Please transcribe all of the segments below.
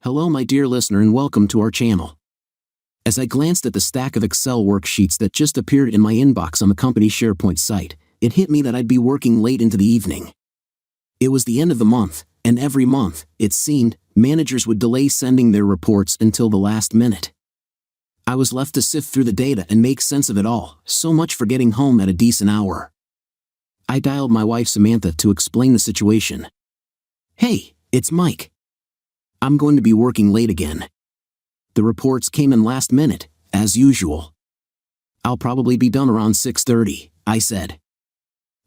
Hello my dear listener and welcome to our channel. As I glanced at the stack of Excel worksheets that just appeared in my inbox on the company SharePoint site, it hit me that I'd be working late into the evening. It was the end of the month, and every month, it seemed, managers would delay sending their reports until the last minute. I was left to sift through the data and make sense of it all, so much for getting home at a decent hour. I dialed my wife Samantha to explain the situation. "Hey, it's Mike. I'm going to be working late again. The reports came in last minute, as usual. I'll probably be done around 6:30, I said.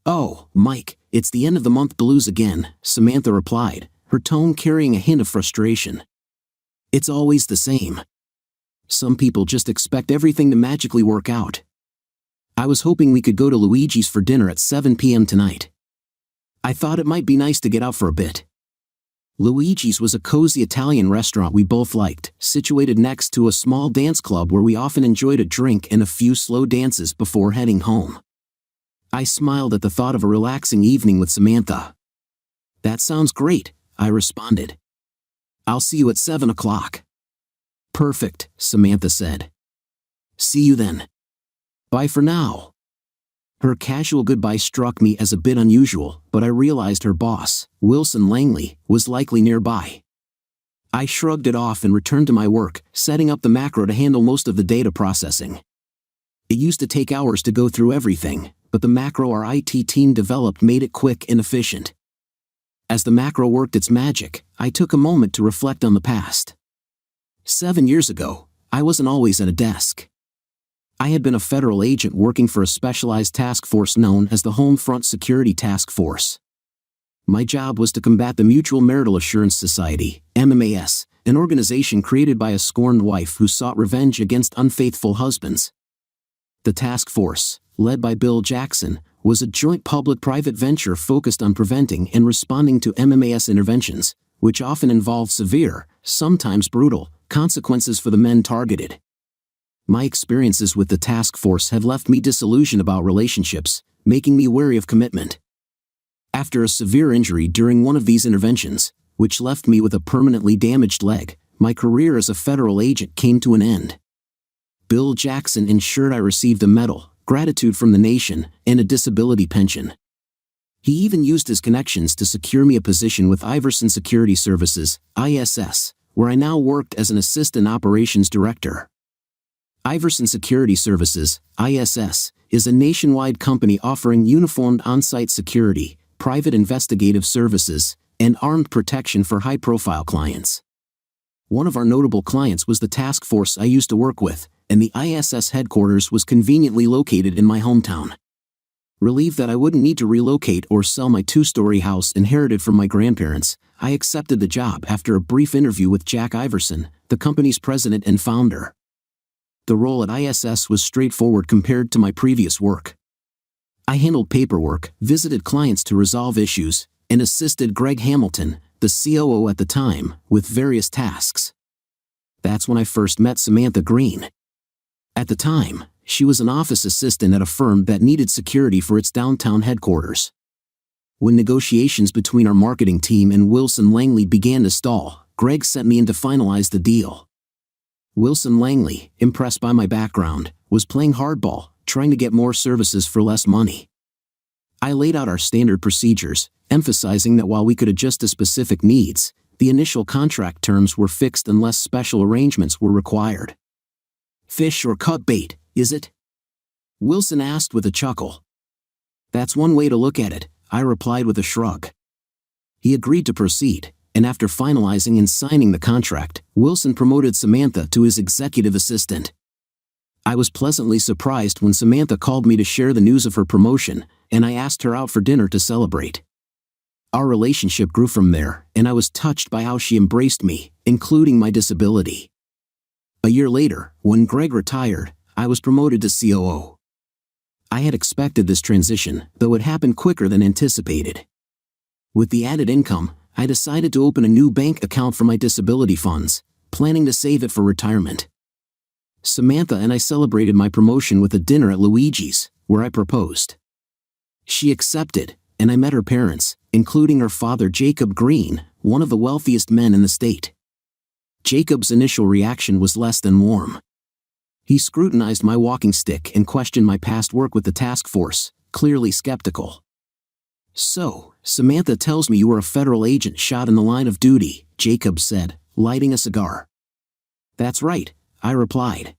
"Oh, Mike, it's the end of the month blues again," Samantha replied, her tone carrying a hint of frustration. "It's always the same. Some people just expect everything to magically work out. I was hoping we could go to Luigi's for dinner at 7 p.m. tonight. I thought it might be nice to get out for a bit." Luigi's was a cozy Italian restaurant we both liked, situated next to a small dance club where we often enjoyed a drink and a few slow dances before heading home. I smiled at the thought of a relaxing evening with Samantha. "That sounds great," I responded. "I'll see you at 7 o'clock. "Perfect," Samantha said. "See you then. Bye for now." Her casual goodbye struck me as a bit unusual, but I realized her boss, Wilson Langley, was likely nearby. I shrugged it off and returned to my work, setting up the macro to handle most of the data processing. It used to take hours to go through everything, but the macro our IT team developed made it quick and efficient. As the macro worked its magic, I took a moment to reflect on the past. 7 years ago, I wasn't always at a desk. I had been a federal agent working for a specialized task force known as the Home Front Security Task Force. My job was to combat the Mutual Marital Assurance Society, MMAS, an organization created by a scorned wife who sought revenge against unfaithful husbands. The task force, led by Bill Jackson, was a joint public-private venture focused on preventing and responding to MMAS interventions, which often involved severe, sometimes brutal, consequences for the men targeted. My experiences with the task force have left me disillusioned about relationships, making me wary of commitment. After a severe injury during one of these interventions, which left me with a permanently damaged leg, my career as a federal agent came to an end. Bill Jackson ensured I received a medal, gratitude from the nation, and a disability pension. He even used his connections to secure me a position with Iverson Security Services, ISS, where I now worked as an assistant operations director. Iverson Security Services, ISS, is a nationwide company offering uniformed on-site security, private investigative services, and armed protection for high-profile clients. One of our notable clients was the task force I used to work with, and the ISS headquarters was conveniently located in my hometown. Relieved that I wouldn't need to relocate or sell my 2-story house inherited from my grandparents, I accepted the job after a brief interview with Jack Iverson, the company's president and founder. The role at ISS was straightforward compared to my previous work. I handled paperwork, visited clients to resolve issues, and assisted Greg Hamilton, the COO at the time, with various tasks. That's when I first met Samantha Green. At the time, she was an office assistant at a firm that needed security for its downtown headquarters. When negotiations between our marketing team and Wilson Langley began to stall, Greg sent me in to finalize the deal. Wilson Langley, impressed by my background, was playing hardball, trying to get more services for less money. I laid out our standard procedures, emphasizing that while we could adjust to specific needs, the initial contract terms were fixed unless special arrangements were required. "Fish or cut bait, is it?" Wilson asked with a chuckle. "That's one way to look at it," I replied with a shrug. He agreed to proceed, and after finalizing and signing the contract, Wilson promoted Samantha to his executive assistant. I was pleasantly surprised when Samantha called me to share the news of her promotion, and I asked her out for dinner to celebrate. Our relationship grew from there, and I was touched by how she embraced me, including my disability. A year later, when Greg retired, I was promoted to COO. I had expected this transition, though it happened quicker than anticipated. With the added income, I decided to open a new bank account for my disability funds, planning to save it for retirement. Samantha and I celebrated my promotion with a dinner at Luigi's, where I proposed. She accepted, and I met her parents, including her father Jacob Green, one of the wealthiest men in the state. Jacob's initial reaction was less than warm. He scrutinized my walking stick and questioned my past work with the task force, clearly skeptical. "So, Samantha tells me you were a federal agent shot in the line of duty," Jacob said, lighting a cigar. "That's right," I replied.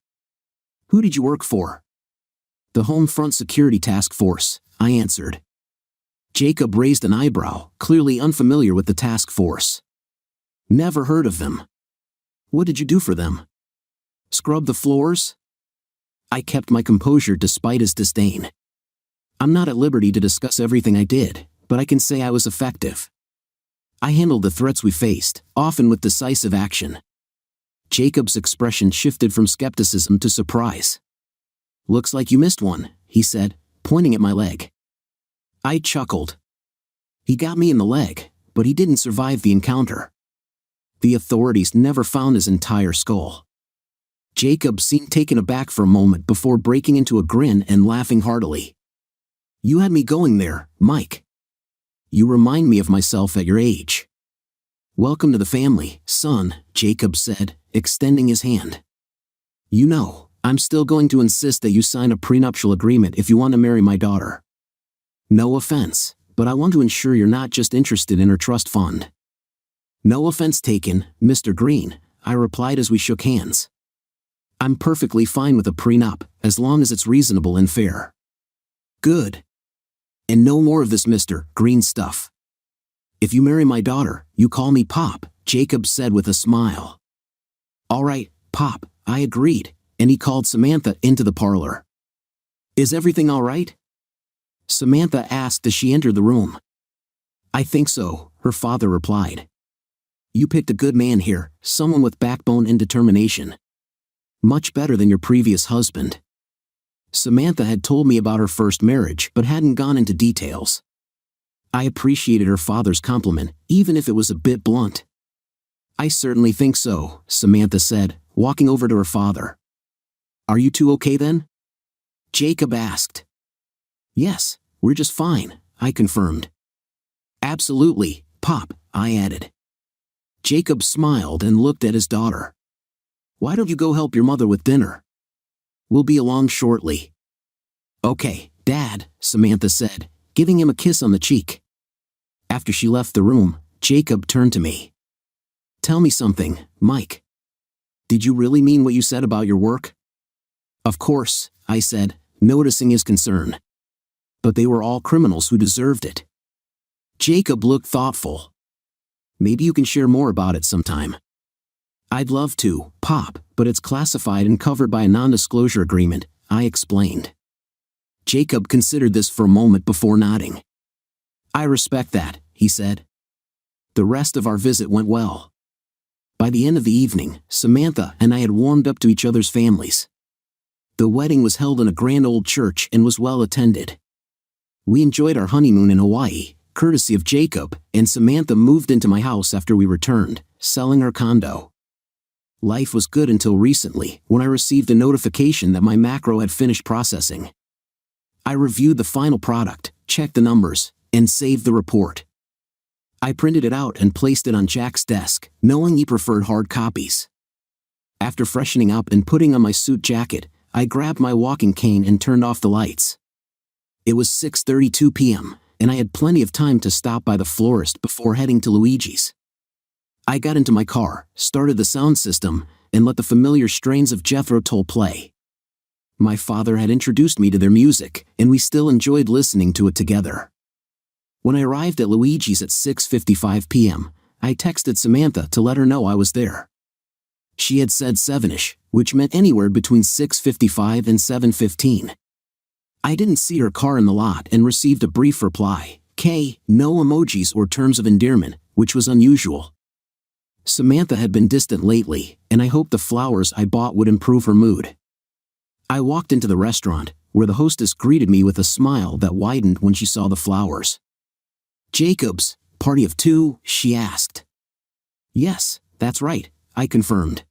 "Who did you work for?" "The Home Front Security Task Force," I answered. Jacob raised an eyebrow, clearly unfamiliar with the task force. "Never heard of them." "What did you do for them?" "Scrub the floors?" I kept my composure despite his disdain. "I'm not at liberty to discuss everything I did, but I can say I was effective. I handled the threats we faced, often with decisive action." Jacob's expression shifted from skepticism to surprise. "Looks like you missed one," he said, pointing at my leg. I chuckled. "He got me in the leg, but he didn't survive the encounter. The authorities never found his entire skull." Jacob seemed taken aback for a moment before breaking into a grin and laughing heartily. "You had me going there, Mike. You remind me of myself at your age." "Welcome to the family, son," Jacob said, extending his hand. "You know, I'm still going to insist that you sign a prenuptial agreement if you want to marry my daughter. No offense, but I want to ensure you're not just interested in her trust fund." "No offense taken, Mr. Green," I replied as we shook hands. "I'm perfectly fine with a prenup, as long as it's reasonable and fair." "Good. And no more of this Mr. Green stuff. If you marry my daughter, you call me Pop," Jacob said with a smile. "All right, Pop," I agreed, and he called Samantha into the parlor. "Is everything all right?" Samantha asked as she entered the room. "I think so," her father replied. "You picked a good man here, someone with backbone and determination. Much better than your previous husband." Samantha had told me about her first marriage but hadn't gone into details. I appreciated her father's compliment, even if it was a bit blunt. "I certainly think so," Samantha said, walking over to her father. "Are you two okay then?" Jacob asked. "Yes, we're just fine," I confirmed. "Absolutely, Pop," I added. Jacob smiled and looked at his daughter. "Why don't you go help your mother with dinner? We'll be along shortly." "Okay, Dad," Samantha said, giving him a kiss on the cheek. After she left the room, Jacob turned to me. "Tell me something, Mike. Did you really mean what you said about your work?" "Of course," I said, noticing his concern. "But they were all criminals who deserved it." Jacob looked thoughtful. "Maybe you can share more about it sometime." "I'd love to, Pop, but it's classified and covered by a non-disclosure agreement," I explained. Jacob considered this for a moment before nodding. "I respect that," he said. The rest of our visit went well. By the end of the evening, Samantha and I had warmed up to each other's families. The wedding was held in a grand old church and was well attended. We enjoyed our honeymoon in Hawaii, courtesy of Jacob, and Samantha moved into my house after we returned, selling her condo. Life was good until recently, when I received a notification that my macro had finished processing. I reviewed the final product, checked the numbers, and saved the report. I printed it out and placed it on Jack's desk, knowing he preferred hard copies. After freshening up and putting on my suit jacket, I grabbed my walking cane and turned off the lights. It was 6:32 p.m., and I had plenty of time to stop by the florist before heading to Luigi's. I got into my car, started the sound system, and let the familiar strains of Jethro Tull play. My father had introduced me to their music, and we still enjoyed listening to it together. When I arrived at Luigi's at 6:55 p.m., I texted Samantha to let her know I was there. She had said 7ish, which meant anywhere between 6:55 and 7:15. I didn't see her car in the lot and received a brief reply, no emojis or terms of endearment, which was unusual. Samantha had been distant lately, and I hoped the flowers I bought would improve her mood. I walked into the restaurant, where the hostess greeted me with a smile that widened when she saw the flowers. "Jacob's, party of two?" she asked. "Yes, that's right," I confirmed.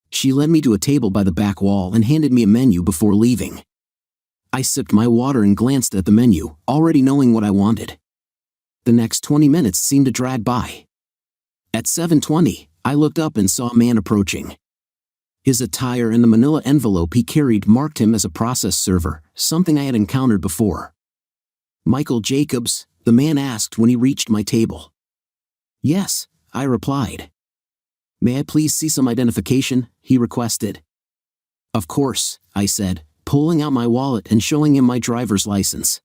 She led me to a table by the back wall and handed me a menu before leaving. I sipped my water and glanced at the menu, already knowing what I wanted. The next 20 minutes seemed to drag by. At 7:20, I looked up and saw a man approaching. His attire and the manila envelope he carried marked him as a process server, something I had encountered before. "Michael Jacobs?" the man asked when he reached my table. "Yes," I replied. "May I please see some identification?" he requested. "Of course," I said, pulling out my wallet and showing him my driver's license.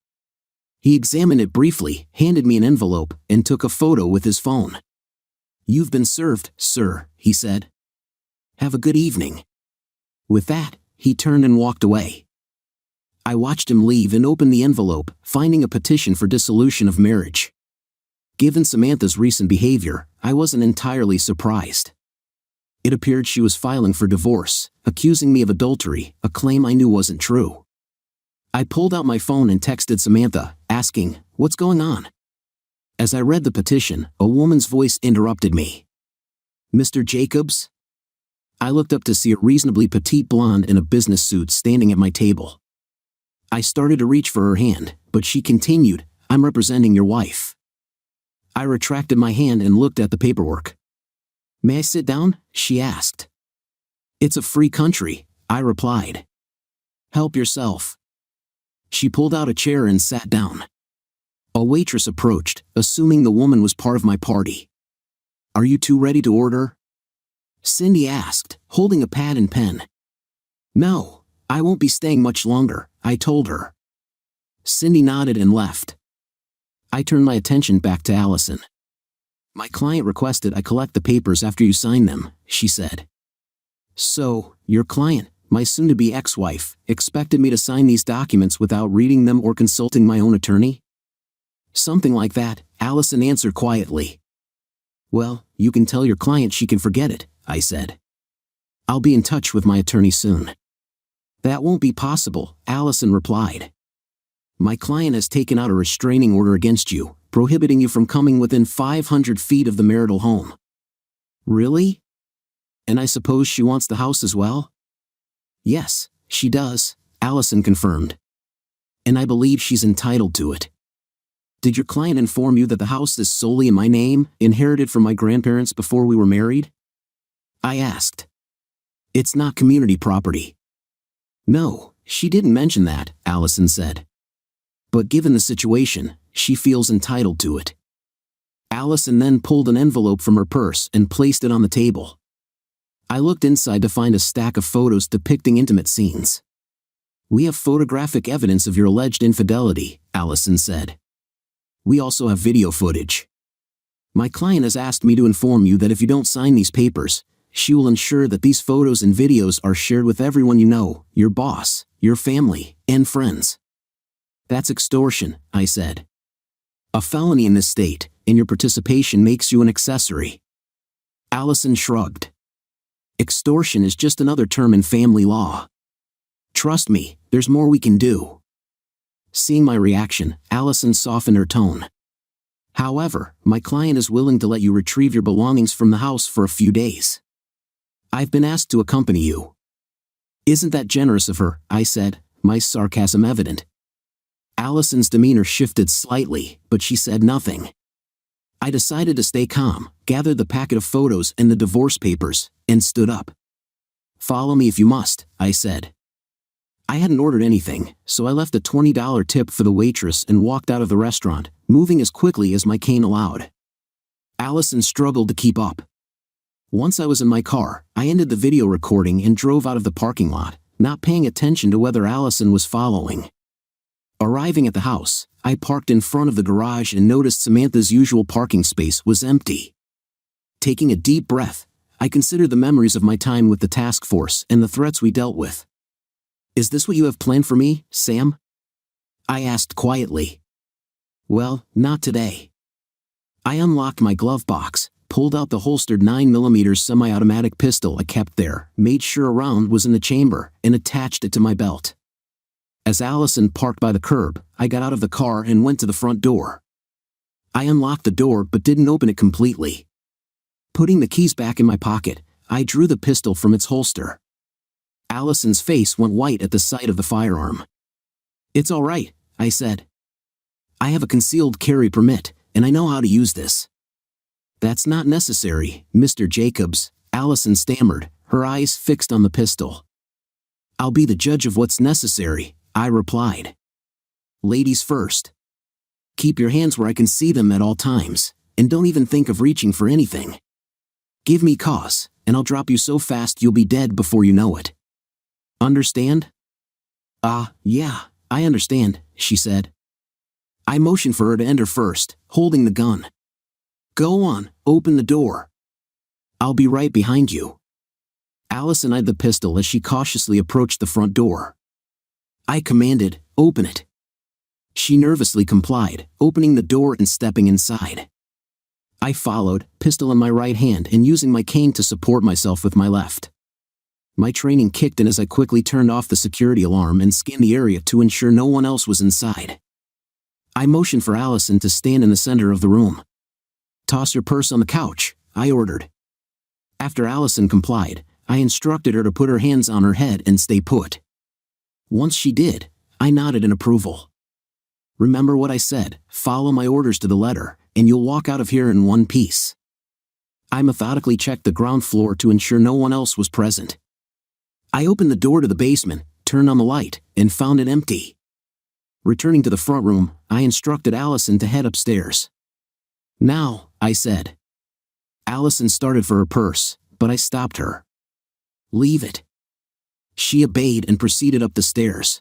He examined it briefly, handed me an envelope, and took a photo with his phone. "You've been served, sir," he said. "Have a good evening." With that, he turned and walked away. I watched him leave and open the envelope, finding a petition for dissolution of marriage. Given Samantha's recent behavior, I wasn't entirely surprised. It appeared she was filing for divorce, accusing me of adultery, a claim I knew wasn't true. I pulled out my phone and texted Samantha, asking, "What's going on?" As I read the petition, a woman's voice interrupted me. "Mr. Jacobs?" I looked up to see a reasonably petite blonde in a business suit standing at my table. I started to reach for her hand, but she continued, "I'm representing your wife." I retracted my hand and looked at the paperwork. "May I sit down?" she asked. "It's a free country," I replied. "Help yourself." She pulled out a chair and sat down. A waitress approached, assuming the woman was part of my party. "Are you two ready to order?" Cindy asked, holding a pad and pen. "No, I won't be staying much longer," I told her. Cindy nodded and left. I turned my attention back to Allison. "My client requested I collect the papers after you sign them," she said. "So, your client, my soon-to-be ex-wife, expected me to sign these documents without reading them or consulting my own attorney?" "Something like that," Allison answered quietly. "Well, you can tell your client she can forget it," I said. "I'll be in touch with my attorney soon." "That won't be possible," Allison replied. "My client has taken out a restraining order against you, prohibiting you from coming within 500 feet of the marital home." "Really? And I suppose she wants the house as well?" "Yes, she does," Allison confirmed. "And I believe she's entitled to it." "Did your client inform you that the house is solely in my name, inherited from my grandparents before we were married?" I asked. "It's not community property." "No, she didn't mention that," Allison said. "But given the situation, she feels entitled to it." Allison then pulled an envelope from her purse and placed it on the table. I looked inside to find a stack of photos depicting intimate scenes. "We have photographic evidence of your alleged infidelity," Allison said. "We also have video footage. My client has asked me to inform you that if you don't sign these papers, she will ensure that these photos and videos are shared with everyone you know, your boss, your family, and friends." "That's extortion," I said. "A felony in this state, and your participation makes you an accessory." Allison shrugged. "Extortion is just another term in family law. Trust me, there's more we can do." Seeing my reaction, Allison softened her tone. "However, my client is willing to let you retrieve your belongings from the house for a few days. I've been asked to accompany you." "Isn't that generous of her?" I said, my sarcasm evident. Allison's demeanor shifted slightly, but she said nothing. I decided to stay calm, gathered the packet of photos and the divorce papers, and stood up. "Follow me if you must," I said. I hadn't ordered anything, so I left a $20 tip for the waitress and walked out of the restaurant, moving as quickly as my cane allowed. Allison struggled to keep up. Once I was in my car, I ended the video recording and drove out of the parking lot, not paying attention to whether Allison was following. Arriving at the house, I parked in front of the garage and noticed Samantha's usual parking space was empty. Taking a deep breath, I considered the memories of my time with the task force and the threats we dealt with. "Is this what you have planned for me, Sam?" I asked quietly. "Well, not today." I unlocked my glove box, pulled out the holstered 9mm semi-automatic pistol I kept there, made sure a round was in the chamber, and attached it to my belt. As Allison parked by the curb, I got out of the car and went to the front door. I unlocked the door but didn't open it completely. Putting the keys back in my pocket, I drew the pistol from its holster. Allison's face went white at the sight of the firearm. "It's all right," I said. "I have a concealed carry permit, and I know how to use this." "That's not necessary, Mr. Jacobs," Allison stammered, her eyes fixed on the pistol. "I'll be the judge of what's necessary," I replied. "Ladies first. Keep your hands where I can see them at all times, and don't even think of reaching for anything. Give me cause, and I'll drop you so fast you'll be dead before you know it. Understand?" Yeah, I understand," she said. I motioned for her to enter first, holding the gun. "Go on, open the door. I'll be right behind you." Allison eyed the pistol as she cautiously approached the front door. I commanded, "Open it." She nervously complied, opening the door and stepping inside. I followed, pistol in my right hand and using my cane to support myself with my left. My training kicked in as I quickly turned off the security alarm and scanned the area to ensure no one else was inside. I motioned for Allison to stand in the center of the room. "Toss your purse on the couch," I ordered. After Allison complied, I instructed her to put her hands on her head and stay put. Once she did, I nodded in approval. "Remember what I said, follow my orders to the letter, and you'll walk out of here in one piece." I methodically checked the ground floor to ensure no one else was present. I opened the door to the basement, turned on the light, and found it empty. Returning to the front room, I instructed Allison to head upstairs. "Now," I said. Allison started for her purse, but I stopped her. "Leave it." She obeyed and proceeded up the stairs.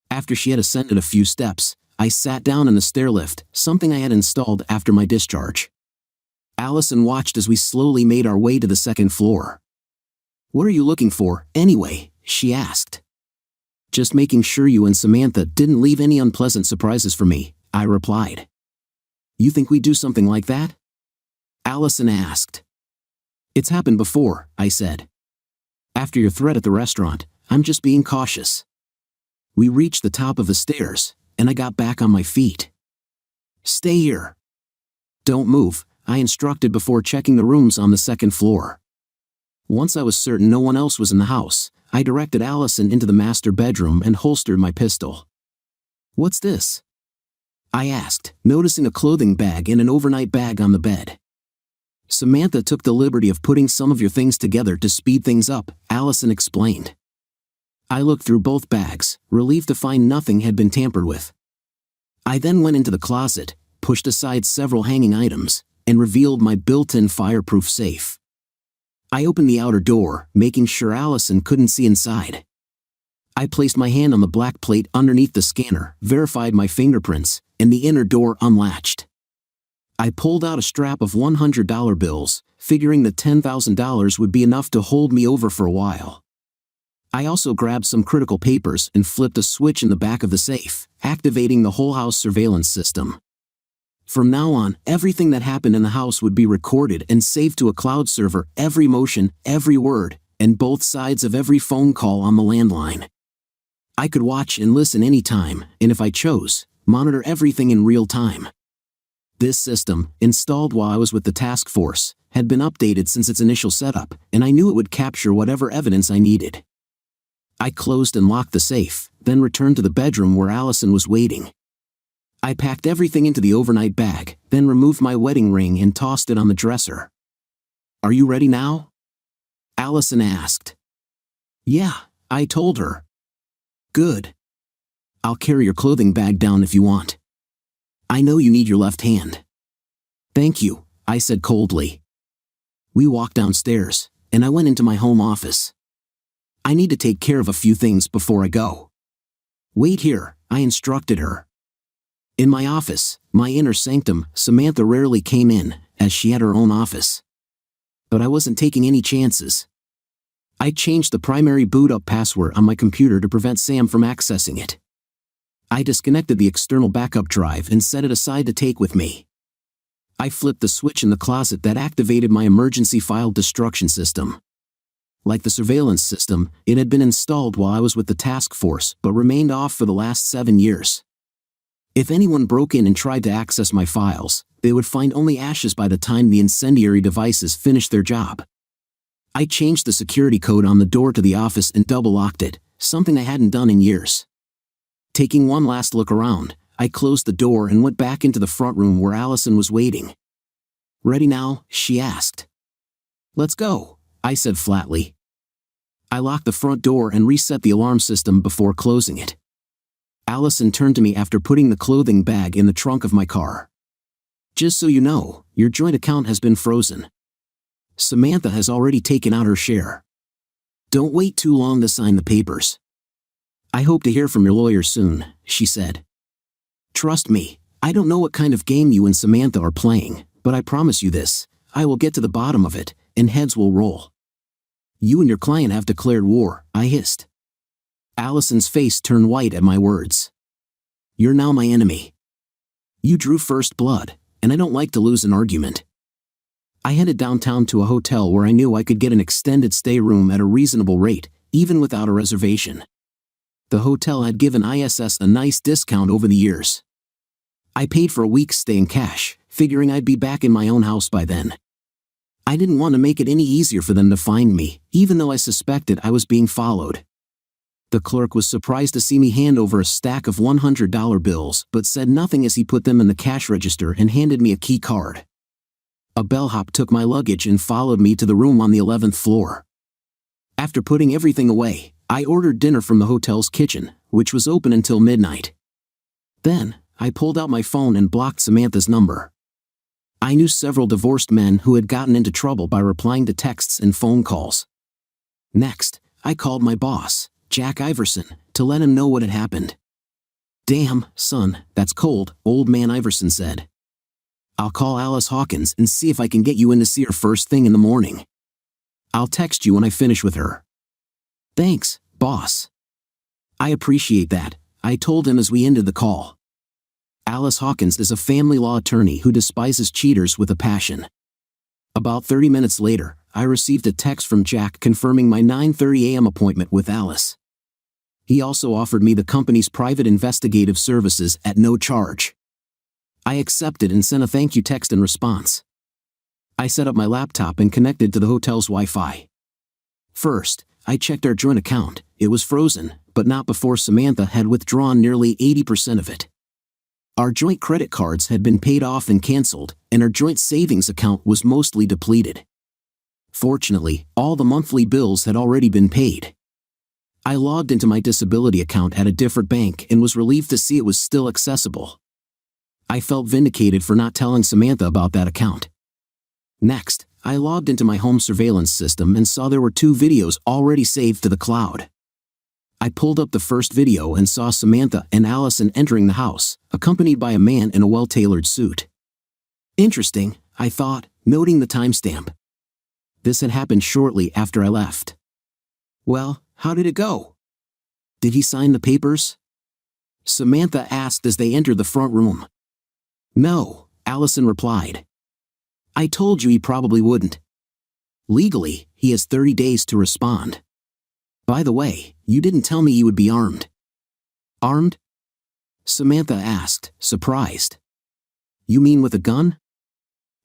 After she had ascended a few steps, I sat down in the stairlift, something I had installed after my discharge. Allison watched as we slowly made our way to the second floor. "What are you looking for, anyway?" she asked. "Just making sure you and Samantha didn't leave any unpleasant surprises for me," I replied. "You think we'd do something like that?" Allison asked. "It's happened before," I said. "After your threat at the restaurant, I'm just being cautious." We reached the top of the stairs, and I got back on my feet. "Stay here. Don't move," I instructed before checking the rooms on the second floor. Once I was certain no one else was in the house, I directed Allison into the master bedroom and holstered my pistol. "What's this?" I asked, noticing a clothing bag and an overnight bag on the bed. "Samantha took the liberty of putting some of your things together to speed things up," Allison explained. I looked through both bags, relieved to find nothing had been tampered with. I then went into the closet, pushed aside several hanging items, and revealed my built-in fireproof safe. I opened the outer door, making sure Allison couldn't see inside. I placed my hand on the black plate underneath the scanner, verified my fingerprints, and the inner door unlatched. I pulled out a strap of $100 bills, figuring that $10,000 would be enough to hold me over for a while. I also grabbed some critical papers and flipped a switch in the back of the safe, activating the whole house surveillance system. From now on, everything that happened in the house would be recorded and saved to a cloud server, every motion, every word, and both sides of every phone call on the landline. I could watch and listen anytime, and if I chose, monitor everything in real time. This system, installed while I was with the task force, had been updated since its initial setup, and I knew it would capture whatever evidence I needed. I closed and locked the safe, then returned to the bedroom where Allison was waiting. I packed everything into the overnight bag, then removed my wedding ring and tossed it on the dresser. "Are you ready now?" Allison asked. "Yeah," I told her. "Good. I'll carry your clothing bag down if you want. I know you need your left hand." "Thank you," I said coldly. We walked downstairs, and I went into my home office. "I need to take care of a few things before I go." "Wait here," I instructed her. In my office, my inner sanctum, Samantha rarely came in, as she had her own office. But I wasn't taking any chances. I changed the primary boot-up password on my computer to prevent Sam from accessing it. I disconnected the external backup drive and set it aside to take with me. I flipped the switch in the closet that activated my emergency file destruction system. Like the surveillance system, it had been installed while I was with the task force but remained off for the last 7 years. If anyone broke in and tried to access my files, they would find only ashes by the time the incendiary devices finished their job. I changed the security code on the door to the office and double-locked it, something I hadn't done in years. Taking one last look around, I closed the door and went back into the front room where Allison was waiting. Ready now? She asked. Let's go, I said flatly. I locked the front door and reset the alarm system before closing it. Allison turned to me after putting the clothing bag in the trunk of my car. Just so you know, your joint account has been frozen. Samantha has already taken out her share. Don't wait too long to sign the papers. I hope to hear from your lawyer soon, she said. Trust me, I don't know what kind of game you and Samantha are playing, but I promise you this, I will get to the bottom of it, and heads will roll. You and your client have declared war, I hissed. Allison's face turned white at my words. You're now my enemy. You drew first blood, and I don't like to lose an argument. I headed downtown to a hotel where I knew I could get an extended stay room at a reasonable rate, even without a reservation. The hotel had given ISS a nice discount over the years. I paid for a week's stay in cash, figuring I'd be back in my own house by then. I didn't want to make it any easier for them to find me, even though I suspected I was being followed. The clerk was surprised to see me hand over a stack of $100 bills but said nothing as he put them in the cash register and handed me a key card. A bellhop took my luggage and followed me to the room on the 11th floor. After putting everything away, I ordered dinner from the hotel's kitchen, which was open until midnight. Then, I pulled out my phone and blocked Samantha's number. I knew several divorced men who had gotten into trouble by replying to texts and phone calls. Next, I called my boss, Jack Iverson, to let him know what had happened. Damn, son, that's cold, old man Iverson said. I'll call Alice Hawkins and see if I can get you in to see her first thing in the morning. I'll text you when I finish with her. Thanks, boss. I appreciate that, I told him as we ended the call. Alice Hawkins is a family law attorney who despises cheaters with a passion. About 30 minutes later, I received a text from Jack confirming my 9:30 a.m. appointment with Alice. He also offered me the company's private investigative services at no charge. I accepted and sent a thank you text in response. I set up my laptop and connected to the hotel's Wi-Fi. First, I checked our joint account. It was frozen, but not before Samantha had withdrawn nearly 80% of it. Our joint credit cards had been paid off and canceled, and our joint savings account was mostly depleted. Fortunately, all the monthly bills had already been paid. I logged into my disability account at a different bank and was relieved to see it was still accessible. I felt vindicated for not telling Samantha about that account. Next, I logged into my home surveillance system and saw there were 2 videos already saved to the cloud. I pulled up the first video and saw Samantha and Allison entering the house, accompanied by a man in a well-tailored suit. Interesting, I thought, noting the timestamp. This had happened shortly after I left. Well, how did it go? Did he sign the papers? Samantha asked as they entered the front room. No, Allison replied. I told you he probably wouldn't. Legally, he has 30 days to respond. By the way, you didn't tell me you would be armed. Armed? Samantha asked, surprised. You mean with a gun?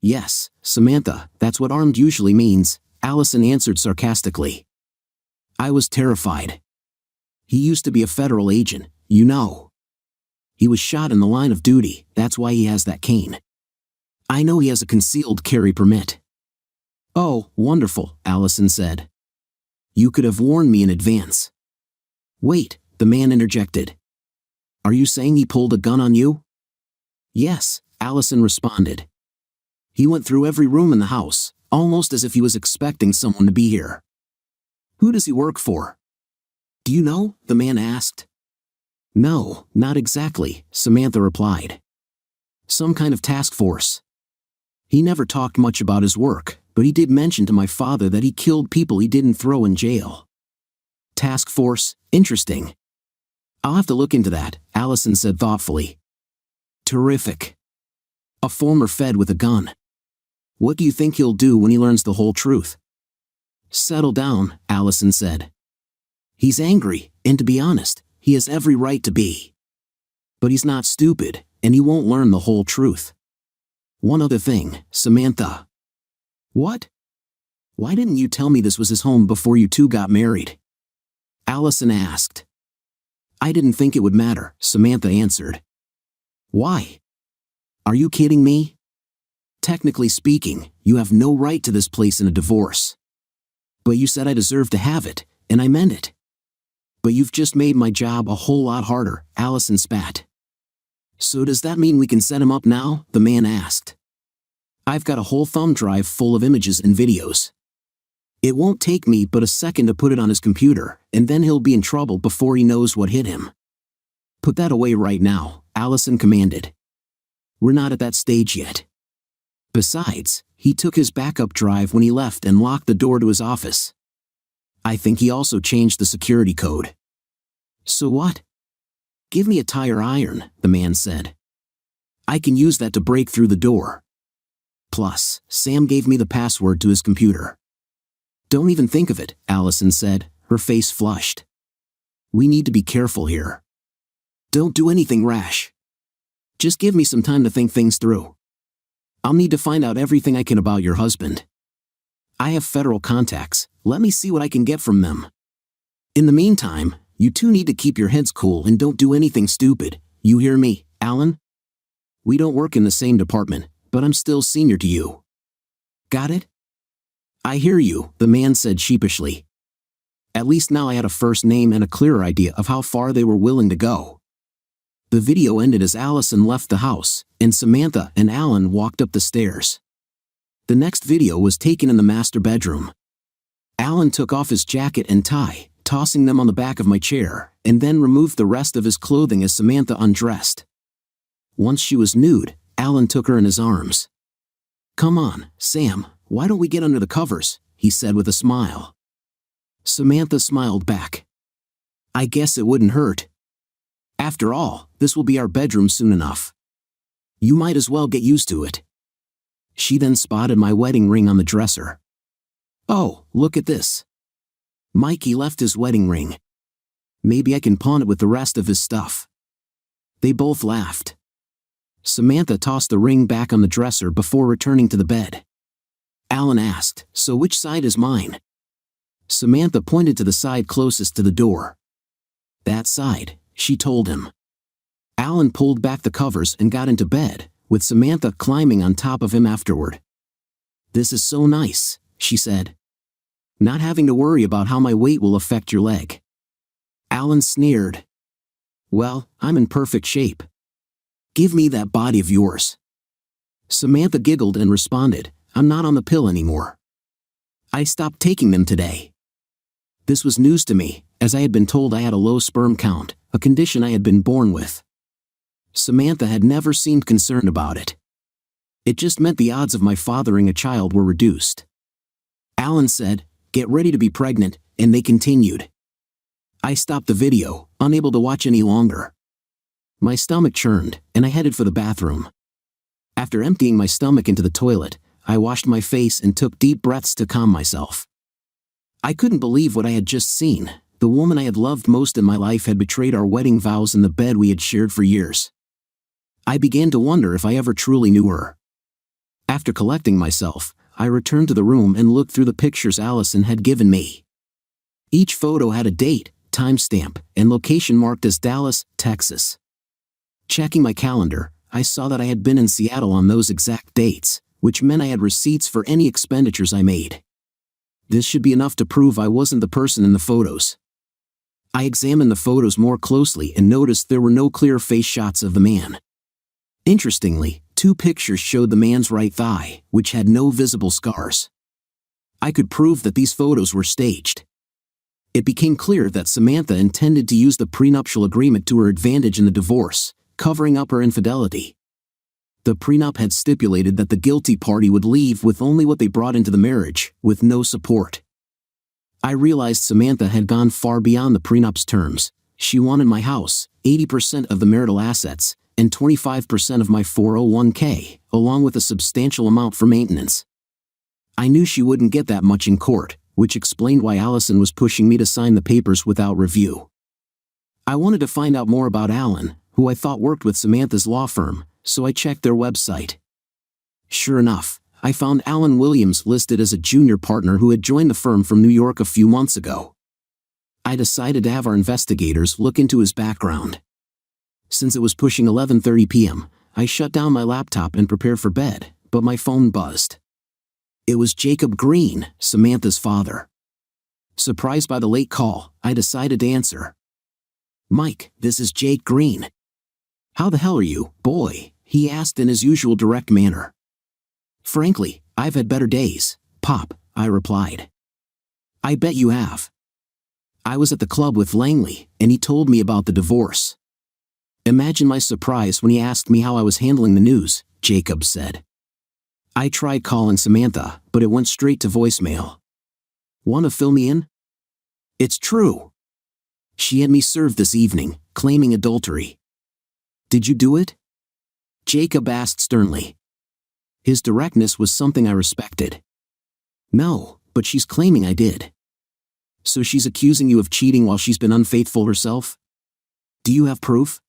Yes, Samantha, that's what armed usually means, Allison answered sarcastically. I was terrified. He used to be a federal agent, you know. He was shot in the line of duty, that's why he has that cane. I know he has a concealed carry permit. Oh, wonderful, Allison said. You could have warned me in advance. Wait, the man interjected. Are you saying he pulled a gun on you? Yes, Allison responded. He went through every room in the house, almost as if he was expecting someone to be here. Who does he work for? Do you know? The man asked. No, not exactly, Samantha replied. Some kind of task force. He never talked much about his work, but he did mention to my father that he killed people he didn't throw in jail. Task force, interesting. I'll have to look into that, Allison said thoughtfully. Terrific. A former Fed with a gun. What do you think he'll do when he learns the whole truth? Settle down, Allison said. He's angry, and to be honest, he has every right to be. But he's not stupid, and he won't learn the whole truth. One other thing, Samantha. What? Why didn't you tell me this was his home before you two got married? Allison asked. I didn't think it would matter, Samantha answered. Why? Are you kidding me? Technically speaking, you have no right to this place in a divorce. But you said I deserve to have it, and I meant it. But you've just made my job a whole lot harder, Allison spat. So does that mean we can set him up now? The man asked. I've got a whole thumb drive full of images and videos. It won't take me but a second to put it on his computer, and then he'll be in trouble before he knows what hit him. Put that away right now, Allison commanded. We're not at that stage yet. Besides, he took his backup drive when he left and locked the door to his office. I think he also changed the security code. So what? Give me a tire iron, the man said. I can use that to break through the door. Plus, Sam gave me the password to his computer. Don't even think of it, Allison said, her face flushed. We need to be careful here. Don't do anything rash. Just give me some time to think things through. I'll need to find out everything I can about your husband. I have federal contacts, let me see what I can get from them. In the meantime, you two need to keep your heads cool and don't do anything stupid, you hear me, Alan? We don't work in the same department, but I'm still senior to you. Got it? I hear you, the man said sheepishly. At least now I had a first name and a clearer idea of how far they were willing to go. The video ended as Allison left the house, and Samantha and Alan walked up the stairs. The next video was taken in the master bedroom. Alan took off his jacket and tie, tossing them on the back of my chair, and then removed the rest of his clothing as Samantha undressed. Once she was nude, Alan took her in his arms. Come on, Sam, why don't we get under the covers, he said with a smile. Samantha smiled back. I guess it wouldn't hurt. After all, this will be our bedroom soon enough. You might as well get used to it. She then spotted my wedding ring on the dresser. Oh, look at this. Mikey left his wedding ring. Maybe I can pawn it with the rest of his stuff. They both laughed. Samantha tossed the ring back on the dresser before returning to the bed. Alan asked, so which side is mine? Samantha pointed to the side closest to the door. That side, she told him. Alan pulled back the covers and got into bed, with Samantha climbing on top of him afterward. This is so nice, she said. Not having to worry about how my weight will affect your leg. Alan sneered. Well, I'm in perfect shape. Give me that body of yours. Samantha giggled and responded, I'm not on the pill anymore. I stopped taking them today. This was news to me, as I had been told I had a low sperm count, a condition I had been born with. Samantha had never seemed concerned about it. It just meant the odds of my fathering a child were reduced. Alan said, get ready to be pregnant, and they continued. I stopped the video, unable to watch any longer. My stomach churned, and I headed for the bathroom. After emptying my stomach into the toilet, I washed my face and took deep breaths to calm myself. I couldn't believe what I had just seen. The woman I had loved most in my life had betrayed our wedding vows in the bed we had shared for years. I began to wonder if I ever truly knew her. After collecting myself, I returned to the room and looked through the pictures Allison had given me. Each photo had a date, timestamp, and location marked as Dallas, Texas. Checking my calendar, I saw that I had been in Seattle on those exact dates, which meant I had receipts for any expenditures I made. This should be enough to prove I wasn't the person in the photos. I examined the photos more closely and noticed there were no clear face shots of the man. Interestingly, 2 pictures showed the man's right thigh, which had no visible scars. I could prove that these photos were staged. It became clear that Samantha intended to use the prenuptial agreement to her advantage in the divorce, covering up her infidelity. The prenup had stipulated that the guilty party would leave with only what they brought into the marriage, with no support. I realized Samantha had gone far beyond the prenup's terms. She wanted my house, 80% of the marital assets, and 25% of my 401k, along with a substantial amount for maintenance. I knew she wouldn't get that much in court, which explained why Allison was pushing me to sign the papers without review. I wanted to find out more about Alan, who I thought worked with Samantha's law firm, so I checked their website. Sure enough, I found Alan Williams listed as a junior partner who had joined the firm from New York a few months ago. I decided to have our investigators look into his background. Since it was pushing 11:30 p.m., I shut down my laptop and prepared for bed, but my phone buzzed. It was Jacob Green, Samantha's father. Surprised by the late call, I decided to answer. "Mike, this is Jake Green." "How the hell are you, boy?" he asked in his usual direct manner. "Frankly, I've had better days, Pop," I replied. "I bet you have." "I was at the club with Langley, and he told me about the divorce." "Imagine my surprise when he asked me how I was handling the news," Jacob said. "I tried calling Samantha, but it went straight to voicemail." "Want to fill me in?" "It's true. She had me served this evening, claiming adultery." "Did you do it?" Jacob asked sternly. His directness was something I respected. "No, but she's claiming I did." "So she's accusing you of cheating while she's been unfaithful herself?" "Do you have proof?"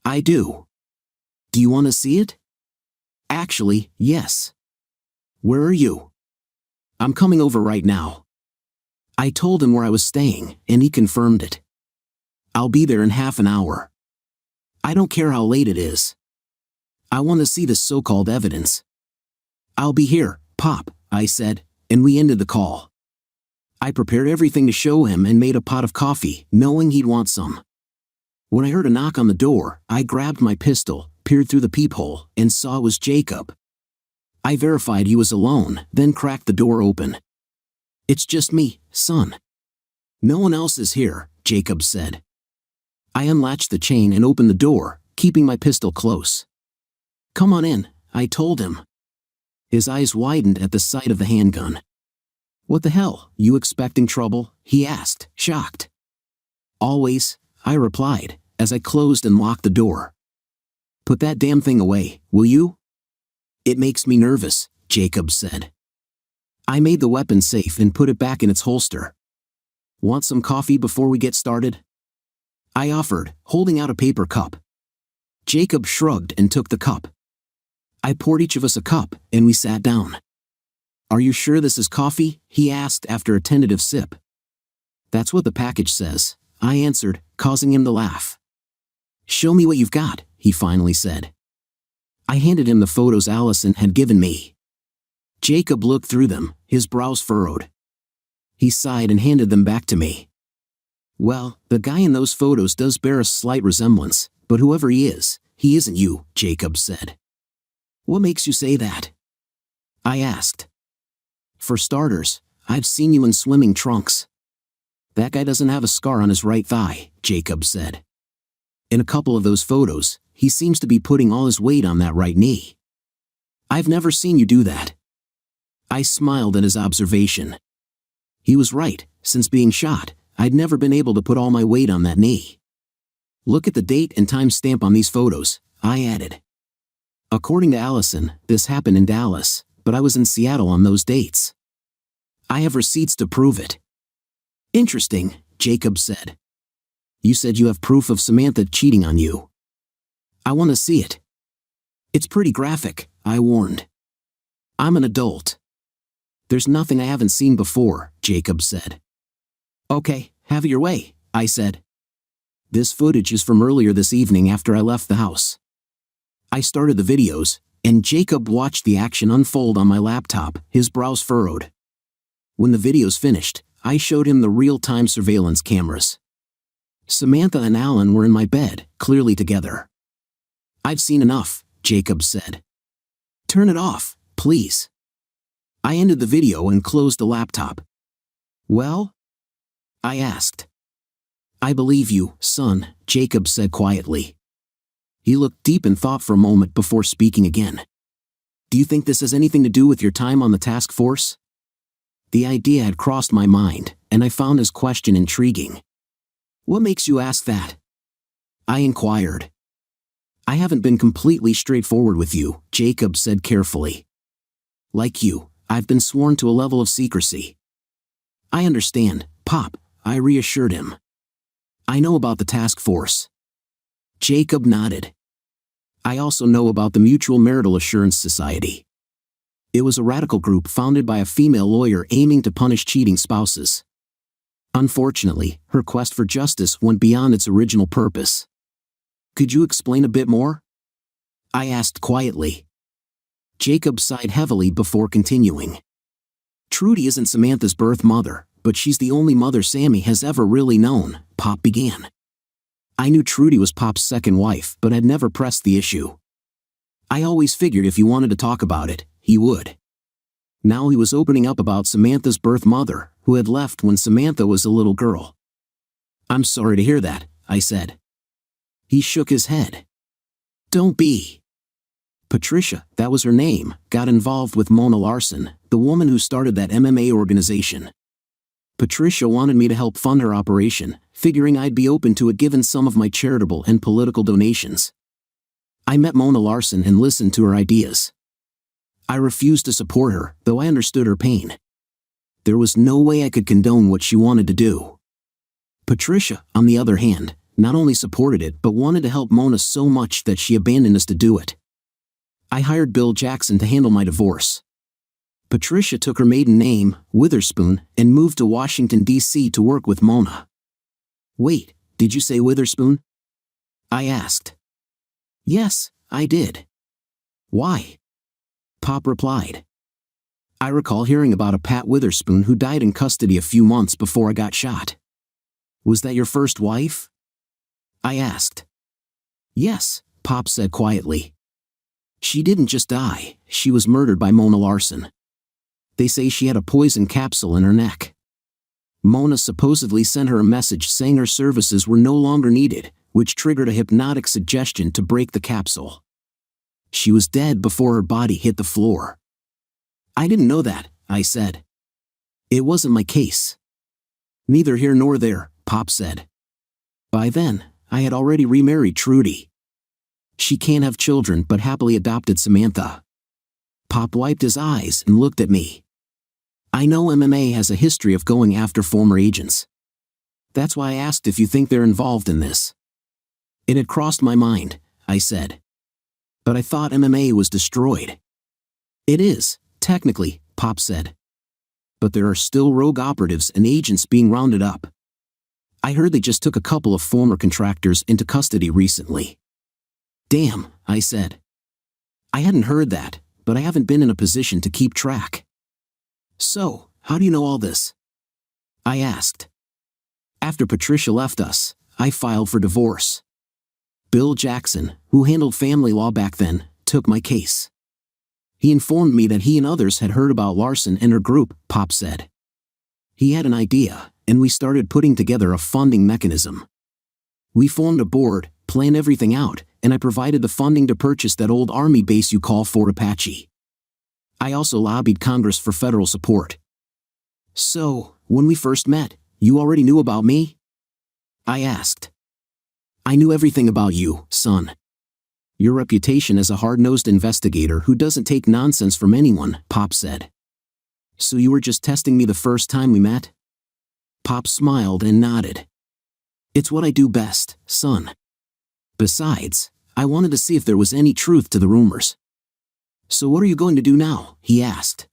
"I do." "Do you want to see it?" "Actually, yes." "Where are you?" "I'm coming over right now." I told him where I was staying, and he confirmed it. "I'll be there in half an hour." "I don't care how late it is. I want to see the so-called evidence." "I'll be here, Pop," I said, and we ended the call. I prepared everything to show him and made a pot of coffee, knowing he'd want some. When I heard a knock on the door, I grabbed my pistol, peered through the peephole, and saw it was Jacob. I verified he was alone, then cracked the door open. "It's just me, son." "No one else is here," Jacob said. I unlatched the chain and opened the door, keeping my pistol close. "Come on in," I told him. His eyes widened at the sight of the handgun. "What the hell, you expecting trouble?" he asked, shocked. "Always," I replied, as I closed and locked the door. "Put that damn thing away, will you?" "It makes me nervous," Jacob said. I made the weapon safe and put it back in its holster. "Want some coffee before we get started?" I offered, holding out a paper cup. Jacob shrugged and took the cup. I poured each of us a cup, and we sat down. "Are you sure this is coffee?" he asked after a tentative sip. "That's what the package says," I answered, causing him to laugh. "Show me what you've got," he finally said. I handed him the photos Allison had given me. Jacob looked through them, his brows furrowed. He sighed and handed them back to me. "Well, the guy in those photos does bear a slight resemblance, but whoever he isn't you," Jacob said. "What makes you say that?" I asked. "For starters, I've seen you in swimming trunks." "That guy doesn't have a scar on his right thigh," Jacob said. "In a couple of those photos, he seems to be putting all his weight on that right knee." "I've never seen you do that." I smiled at his observation. He was right. Since being shot, I'd never been able to put all my weight on that knee. "Look at the date and time stamp on these photos," I added. According to Allison, this happened in Dallas, but I was in Seattle on those dates. "I have receipts to prove it." "Interesting," Jacob said. "You said you have proof of Samantha cheating on you." "I want to see it." "It's pretty graphic," I warned. "I'm an adult." "There's nothing I haven't seen before," Jacob said. "Okay, have it your way," I said. "This footage is from earlier this evening after I left the house." I started the videos, and Jacob watched the action unfold on my laptop, his brows furrowed. When the videos finished, I showed him the real-time surveillance cameras. Samantha and Alan were in my bed, clearly together. "I've seen enough," Jacob said. "Turn it off, please." I ended the video and closed the laptop. "Well?" I asked. "I believe you, son," Jacob said quietly. He looked deep in thought for a moment before speaking again. "Do you think this has anything to do with your time on the task force?" The idea had crossed my mind, and I found his question intriguing. "What makes you ask that?" I inquired. "I haven't been completely straightforward with you," Jacob said carefully. "Like you, I've been sworn to a level of secrecy." "I understand, Pop," I reassured him. "I know about the task force." Jacob nodded. "I also know about the Mutual Marital Assurance Society. It was a radical group founded by a female lawyer aiming to punish cheating spouses. Unfortunately, her quest for justice went beyond its original purpose." "Could you explain a bit more?" I asked quietly. Jacob sighed heavily before continuing. Trudy isn't Samantha's birth mother, but she's the only mother Sammy has ever really known, Pop began. I knew Trudy was Pop's second wife, but had never pressed the issue. I always figured if he wanted to talk about it, he would. Now he was opening up about Samantha's birth mother, who had left when Samantha was a little girl. I'm sorry to hear that, I said. He shook his head. Don't be. Patricia, that was her name, got involved with Mona Larson, the woman who started that MMA organization. Patricia wanted me to help fund her operation, figuring I'd be open to it given some of my charitable and political donations. I met Mona Larson and listened to her ideas. I refused to support her, though I understood her pain. There was no way I could condone what she wanted to do. Patricia, on the other hand, not only supported it but wanted to help Mona so much that she abandoned us to do it. I hired Bill Jackson to handle my divorce. Patricia took her maiden name, Witherspoon, and moved to Washington, D.C. to work with Mona. Wait, did you say Witherspoon? I asked. Yes, I did. Why? Pop replied. I recall hearing about a Pat Witherspoon who died in custody a few months before I got shot. Was that your first wife? I asked. Yes, Pop said quietly. She didn't just die, she was murdered by Mona Larson. They say she had a poison capsule in her neck. Mona supposedly sent her a message saying her services were no longer needed, which triggered a hypnotic suggestion to break the capsule. She was dead before her body hit the floor. I didn't know that, I said. It wasn't my case. Neither here nor there, Pop said. By then, I had already remarried Trudy. She can't have children but happily adopted Samantha. Pop wiped his eyes and looked at me. I know MMA has a history of going after former agents. That's why I asked if you think they're involved in this. It had crossed my mind, I said. But I thought MMA was destroyed. It is, technically, Pop said. But there are still rogue operatives and agents being rounded up. I heard they just took a couple of former contractors into custody recently. Damn, I said. I hadn't heard that, but I haven't been in a position to keep track. So, how do you know all this? I asked. After Patricia left us, I filed for divorce. Bill Jackson, who handled family law back then, took my case. He informed me that he and others had heard about Larson and her group, Pop said. He had an idea, and we started putting together a funding mechanism. We formed a board, planned everything out, and I provided the funding to purchase that old army base you call Fort Apache. I also lobbied Congress for federal support. So, when we first met, you already knew about me? I asked. I knew everything about you, son. Your reputation as a hard-nosed investigator who doesn't take nonsense from anyone, Pop said. So you were just testing me the first time we met? Pop smiled and nodded. It's what I do best, son. Besides, I wanted to see if there was any truth to the rumors. So what are you going to do now? He asked.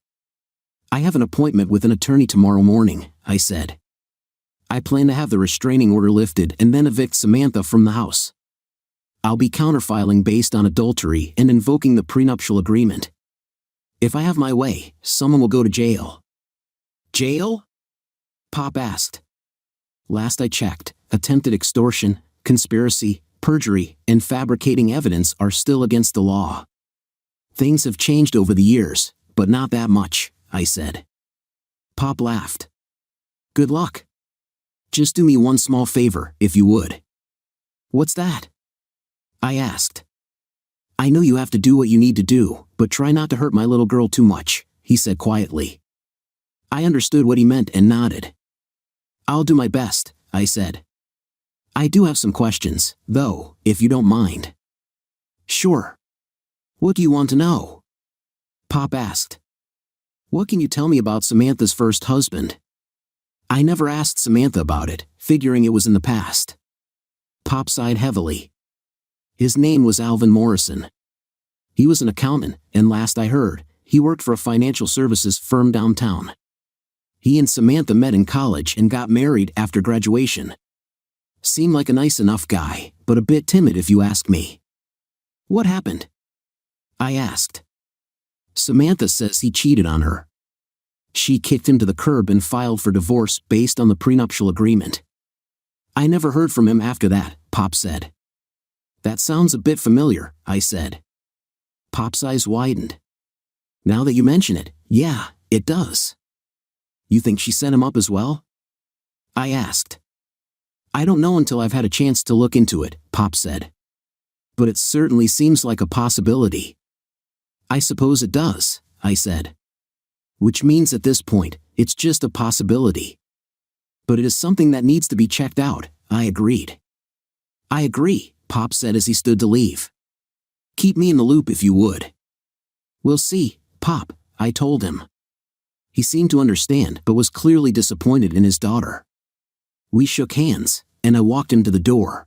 I have an appointment with an attorney tomorrow morning, I said. I plan to have the restraining order lifted and then evict Samantha from the house. I'll be counterfiling based on adultery and invoking the prenuptial agreement. If I have my way, someone will go to jail. Jail? Pop asked. Last I checked, attempted extortion, conspiracy, perjury, and fabricating evidence are still against the law. Things have changed over the years, but not that much, I said. Pop laughed. Good luck. Just do me one small favor, if you would. What's that? I asked. I know you have to do what you need to do, but try not to hurt my little girl too much, he said quietly. I understood what he meant and nodded. I'll do my best, I said. I do have some questions, though, if you don't mind. Sure. What do you want to know? Pop asked. What can you tell me about Samantha's first husband? I never asked Samantha about it, figuring it was in the past. Pop sighed heavily. His name was Alvin Morrison. He was an accountant, and last I heard, he worked for a financial services firm downtown. He and Samantha met in college and got married after graduation. Seemed like a nice enough guy, but a bit timid if you ask me. What happened? I asked. Samantha says he cheated on her. She kicked him to the curb and filed for divorce based on the prenuptial agreement. I never heard from him after that, Pop said. That sounds a bit familiar, I said. Pop's eyes widened. Now that you mention it, yeah, it does. You think she set him up as well? I asked. I don't know until I've had a chance to look into it, Pop said. But it certainly seems like a possibility. I suppose it does, I said. Which means at this point, it's just a possibility. But it is something that needs to be checked out, I agreed. I agree, Pop said as he stood to leave. Keep me in the loop if you would. We'll see, Pop, I told him. He seemed to understand but was clearly disappointed in his daughter. We shook hands, and I walked him to the door.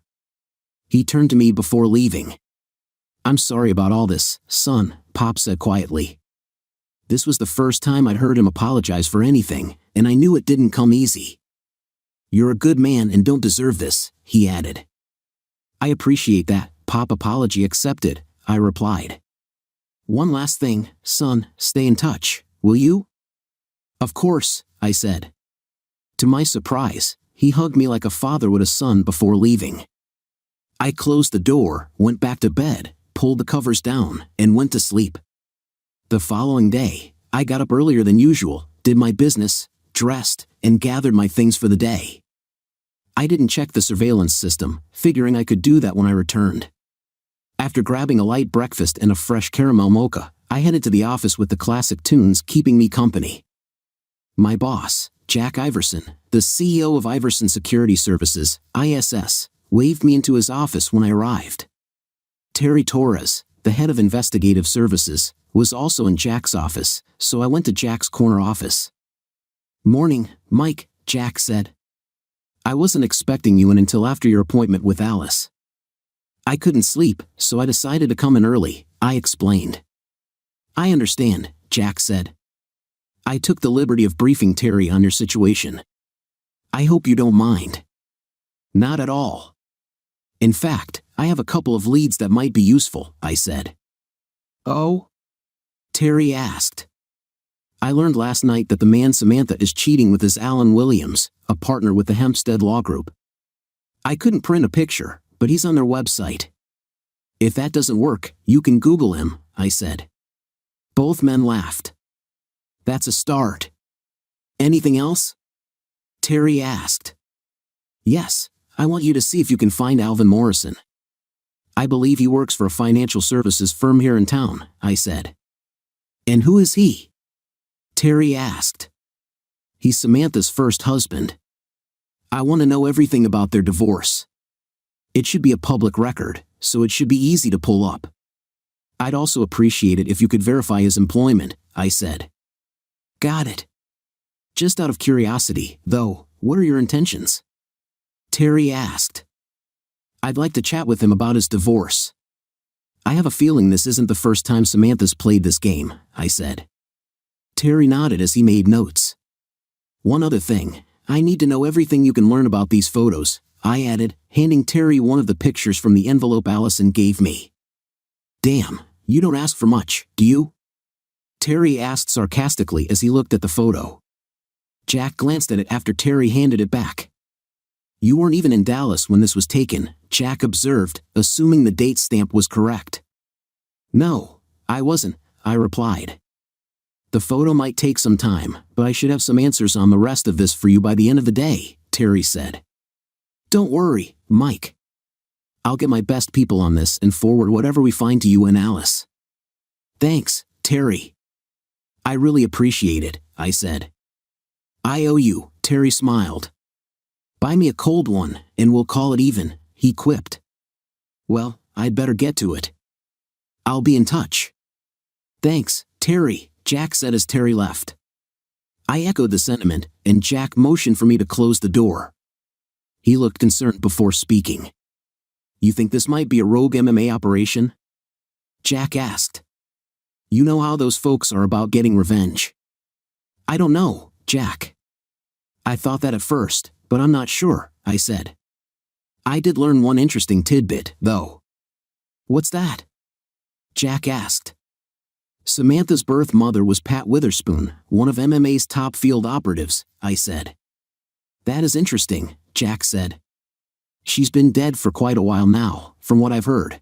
He turned to me before leaving. I'm sorry about all this, son, Pop said quietly. This was the first time I'd heard him apologize for anything, and I knew it didn't come easy. You're a good man and don't deserve this, he added. I appreciate that, Pop. Apology accepted, I replied. One last thing, son, stay in touch, will you? Of course, I said. To my surprise, he hugged me like a father would a son before leaving. I closed the door, went back to bed, pulled the covers down, and went to sleep. The following day, I got up earlier than usual, did my business, dressed, and gathered my things for the day. I didn't check the surveillance system, figuring I could do that when I returned. After grabbing a light breakfast and a fresh caramel mocha, I headed to the office with the classic tunes keeping me company. My boss, Jack Iverson, the CEO of Iverson Security Services, ISS, waved me into his office when I arrived. Terry Torres, the head of investigative services, was also in Jack's office, so I went to Jack's corner office. Morning, Mike, Jack said. I wasn't expecting you in until after your appointment with Alice. I couldn't sleep, so I decided to come in early, I explained. I understand, Jack said. I took the liberty of briefing Terry on your situation. I hope you don't mind. Not at all. In fact, I have a couple of leads that might be useful, I said. Oh? Terry asked. I learned last night that the man Samantha is cheating with is Alan Williams, a partner with the Hempstead Law Group. I couldn't print a picture, but he's on their website. If that doesn't work, you can Google him, I said. Both men laughed. That's a start. Anything else? Terry asked. Yes, I want you to see if you can find Alvin Morrison. I believe he works for a financial services firm here in town, I said. And who is he? Terry asked. He's Samantha's first husband. I want to know everything about their divorce. It should be a public record, so it should be easy to pull up. I'd also appreciate it if you could verify his employment, I said. Got it. Just out of curiosity, though, what are your intentions? Terry asked. I'd like to chat with him about his divorce. I have a feeling this isn't the first time Samantha's played this game, I said. Terry nodded as he made notes. One other thing, I need to know everything you can learn about these photos, I added, handing Terry one of the pictures from the envelope Allison gave me. Damn, you don't ask for much, do you? Terry asked sarcastically as he looked at the photo. Jack glanced at it after Terry handed it back. You weren't even in Dallas when this was taken, Jack observed, assuming the date stamp was correct. No, I wasn't, I replied. The photo might take some time, but I should have some answers on the rest of this for you by the end of the day, Terry said. Don't worry, Mike. I'll get my best people on this and forward whatever we find to you and Alice. Thanks, Terry. I really appreciate it, I said. I owe you, Terry smiled. Buy me a cold one, and we'll call it even, he quipped. Well, I'd better get to it. I'll be in touch. Thanks, Terry, Jack said as Terry left. I echoed the sentiment, and Jack motioned for me to close the door. He looked concerned before speaking. You think this might be a rogue MMA operation? Jack asked. You know how those folks are about getting revenge. I don't know, Jack. I thought that at first, but I'm not sure, I said. I did learn one interesting tidbit, though. What's that? Jack asked. Samantha's birth mother was Pat Witherspoon, one of MMA's top field operatives, I said. That is interesting, Jack said. She's been dead for quite a while now, from what I've heard.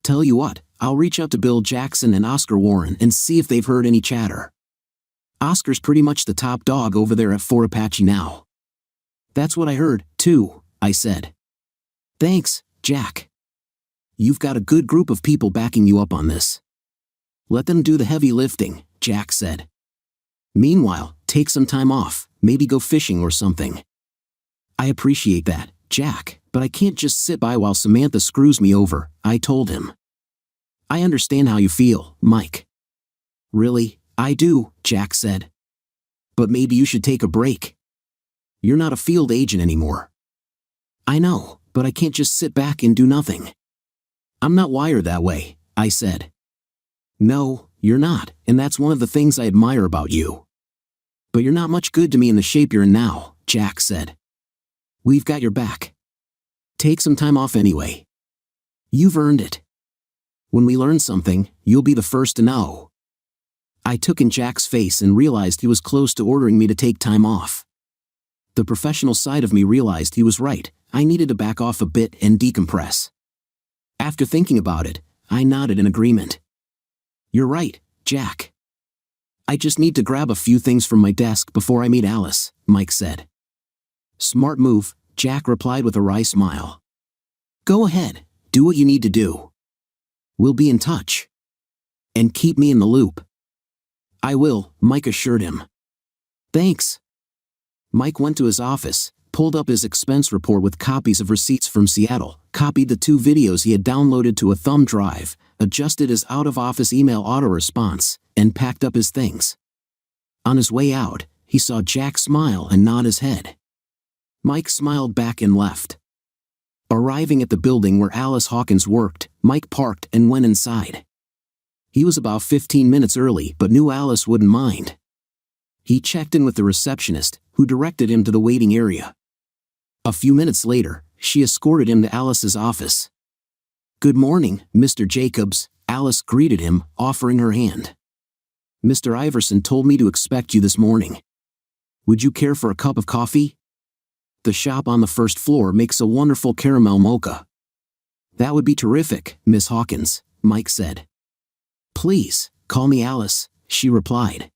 Tell you what, I'll reach out to Bill Jackson and Oscar Warren and see if they've heard any chatter. Oscar's pretty much the top dog over there at Fort Apache now. That's what I heard, too, I said. Thanks, Jack. You've got a good group of people backing you up on this. Let them do the heavy lifting, Jack said. Meanwhile, take some time off, maybe go fishing or something. I appreciate that, Jack, but I can't just sit by while Samantha screws me over, I told him. I understand how you feel, Mike. Really, I do, Jack said. But maybe you should take a break. You're not a field agent anymore. I know, but I can't just sit back and do nothing. I'm not wired that way, I said. No, you're not, and that's one of the things I admire about you. But you're not much good to me in the shape you're in now, Jack said. We've got your back. Take some time off anyway. You've earned it. When we learn something, you'll be the first to know. I took in Jack's face and realized he was close to ordering me to take time off. The professional side of me realized he was right. I needed to back off a bit and decompress. After thinking about it, I nodded in agreement. You're right, Jack. I just need to grab a few things from my desk before I meet Alice, Mike said. Smart move, Jack replied with a wry smile. Go ahead, do what you need to do. We'll be in touch. And keep me in the loop. I will, Mike assured him. Thanks. Mike went to his office, pulled up his expense report with copies of receipts from Seattle, copied the 2 videos he had downloaded to a thumb drive, adjusted his out-of-office email auto-response, and packed up his things. On his way out, he saw Jack smile and nod his head. Mike smiled back and left. Arriving at the building where Alice Hawkins worked, Mike parked and went inside. He was about 15 minutes early but knew Alice wouldn't mind. He checked in with the receptionist, who directed him to the waiting area. A few minutes later, she escorted him to Alice's office. Good morning, Mr. Jacobs, Alice greeted him, offering her hand. Mr. Iverson told me to expect you this morning. Would you care for a cup of coffee? The shop on the first floor makes a wonderful caramel mocha. That would be terrific, Miss Hawkins, Mike said. Please, call me Alice, she replied.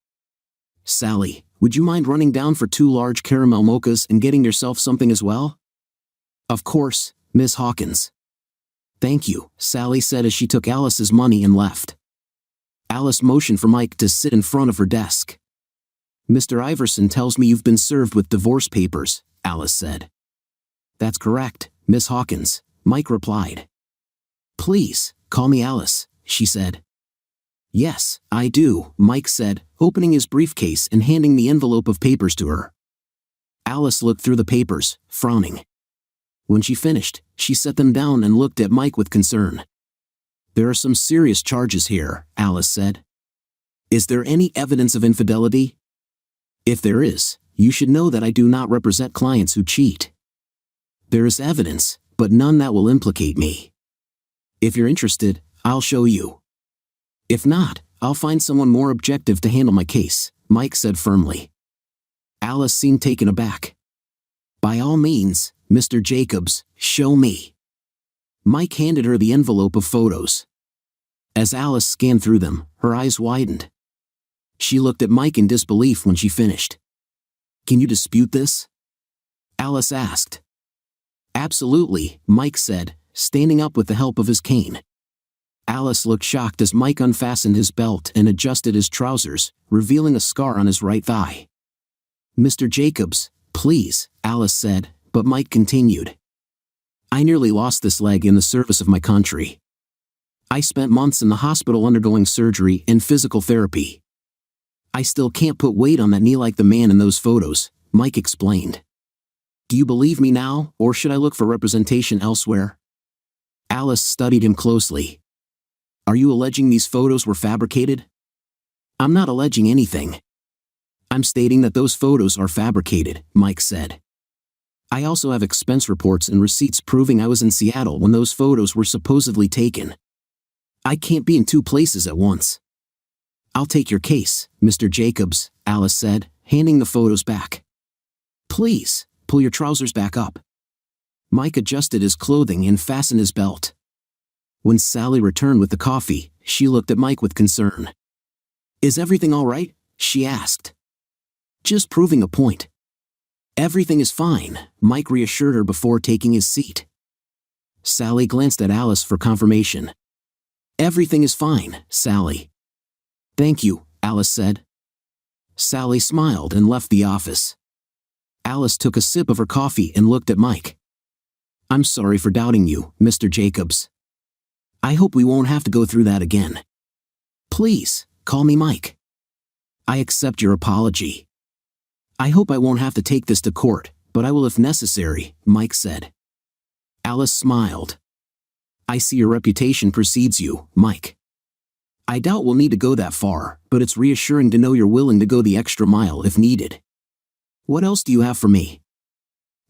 Sally, would you mind running down for 2 large caramel mochas and getting yourself something as well? Of course, Miss Hawkins. Thank you, Sally said as she took Alice's money and left. Alice motioned for Mike to sit in front of her desk. Mr. Iverson tells me you've been served with divorce papers, Alice said. That's correct, Miss Hawkins, Mike replied. Please, call me Alice, she said. Yes, I do, Mike said, opening his briefcase and handing the envelope of papers to her. Alice looked through the papers, frowning. When she finished, she set them down and looked at Mike with concern. There are some serious charges here, Alice said. Is there any evidence of infidelity? If there is, you should know that I do not represent clients who cheat. There is evidence, but none that will implicate me. If you're interested, I'll show you. If not, I'll find someone more objective to handle my case, Mike said firmly. Alice seemed taken aback. By all means, Mr. Jacobs, show me. Mike handed her the envelope of photos. As Alice scanned through them, her eyes widened. She looked at Mike in disbelief when she finished. Can you dispute this? Alice asked. Absolutely, Mike said, standing up with the help of his cane. Alice looked shocked as Mike unfastened his belt and adjusted his trousers, revealing a scar on his right thigh. Mr. Jacobs, please, Alice said, but Mike continued. I nearly lost this leg in the service of my country. I spent months in the hospital undergoing surgery and physical therapy. I still can't put weight on that knee like the man in those photos, Mike explained. Do you believe me now, or should I look for representation elsewhere? Alice studied him closely. Are you alleging these photos were fabricated? I'm not alleging anything. I'm stating that those photos are fabricated, Mike said. I also have expense reports and receipts proving I was in Seattle when those photos were supposedly taken. I can't be in 2 places at once. I'll take your case, Mr. Jacobs, Alice said, handing the photos back. Please, pull your trousers back up. Mike adjusted his clothing and fastened his belt. When Sally returned with the coffee, she looked at Mike with concern. Is everything all right? She asked. Just proving a point. Everything is fine, Mike reassured her before taking his seat. Sally glanced at Alice for confirmation. Everything is fine, Sally. Thank you, Alice said. Sally smiled and left the office. Alice took a sip of her coffee and looked at Mike. I'm sorry for doubting you, Mr. Jacobs. I hope we won't have to go through that again. Please, call me Mike. I accept your apology. I hope I won't have to take this to court, but I will if necessary, Mike said. Alice smiled. I see your reputation precedes you, Mike. I doubt we'll need to go that far, but it's reassuring to know you're willing to go the extra mile if needed. What else do you have for me?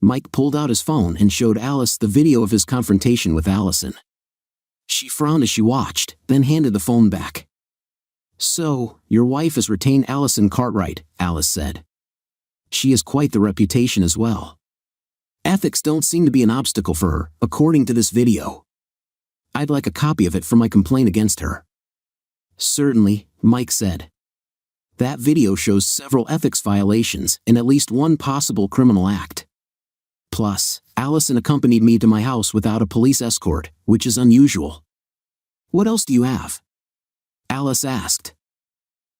Mike pulled out his phone and showed Alice the video of his confrontation with Allison. She frowned as she watched, then handed the phone back. So, your wife has retained Allison Cartwright, Alice said. She has quite the reputation as well. Ethics don't seem to be an obstacle for her, according to this video. I'd like a copy of it for my complaint against her. Certainly, Mike said. That video shows several ethics violations and at least one possible criminal act. Plus, Allison accompanied me to my house without a police escort, which is unusual. What else do you have? Alice asked.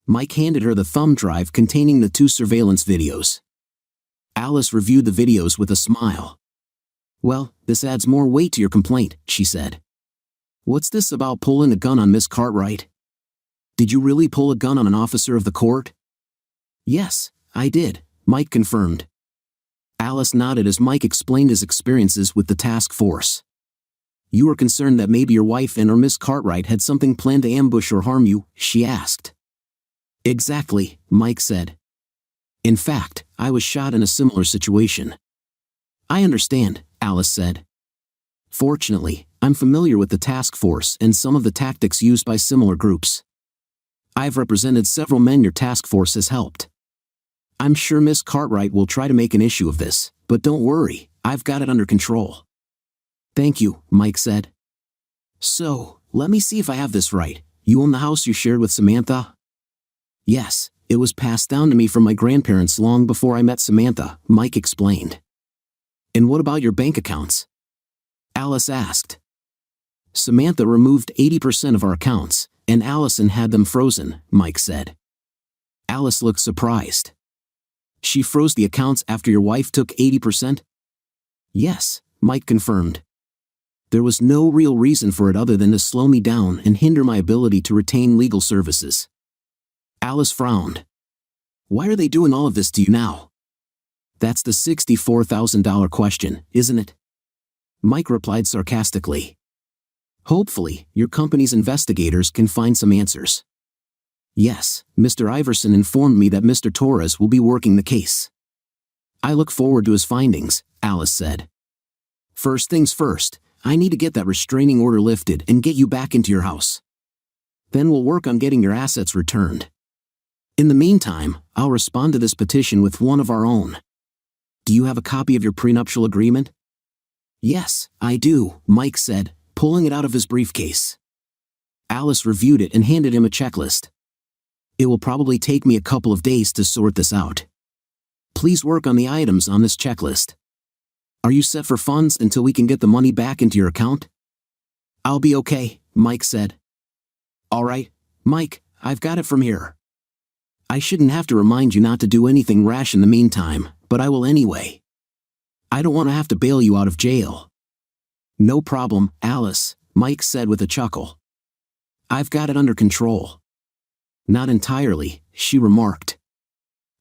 Mike handed her the thumb drive containing the 2 surveillance videos. Alice reviewed the videos with a smile. Well, this adds more weight to your complaint, she said. What's this about pulling a gun on Miss Cartwright? Did you really pull a gun on an officer of the court? Yes, I did, Mike confirmed. Alice nodded as Mike explained his experiences with the task force. You were concerned that maybe your wife and or Miss Cartwright had something planned to ambush or harm you, she asked. Exactly, Mike said. In fact, I was shot in a similar situation. I understand, Alice said. Fortunately, I'm familiar with the task force and some of the tactics used by similar groups. I've represented several men your task force has helped. I'm sure Miss Cartwright will try to make an issue of this, but don't worry, I've got it under control. Thank you, Mike said. So, let me see if I have this right. You own the house you shared with Samantha? Yes, it was passed down to me from my grandparents long before I met Samantha, Mike explained. And what about your bank accounts? Alice asked. Samantha removed 80% of our accounts, and Allison had them frozen, Mike said. Alice looked surprised. She froze the accounts after your wife took 80%? Yes, Mike confirmed. There was no real reason for it other than to slow me down and hinder my ability to retain legal services. Alice frowned. Why are they doing all of this to you now? That's the $64,000 question, isn't it? Mike replied sarcastically. Hopefully, your company's investigators can find some answers. Yes, Mr. Iverson informed me that Mr. Torres will be working the case. I look forward to his findings, Alice said. First things first, I need to get that restraining order lifted and get you back into your house. Then we'll work on getting your assets returned. In the meantime, I'll respond to this petition with one of our own. Do you have a copy of your prenuptial agreement? Yes, I do, Mike said, pulling it out of his briefcase. Alice reviewed it and handed him a checklist. It will probably take me a couple of days to sort this out. Please work on the items on this checklist. Are you set for funds until we can get the money back into your account? I'll be okay, Mike said. All right, Mike, I've got it from here. I shouldn't have to remind you not to do anything rash in the meantime, but I will anyway. I don't want to have to bail you out of jail. No problem, Alice, Mike said with a chuckle. I've got it under control. Not entirely, she remarked.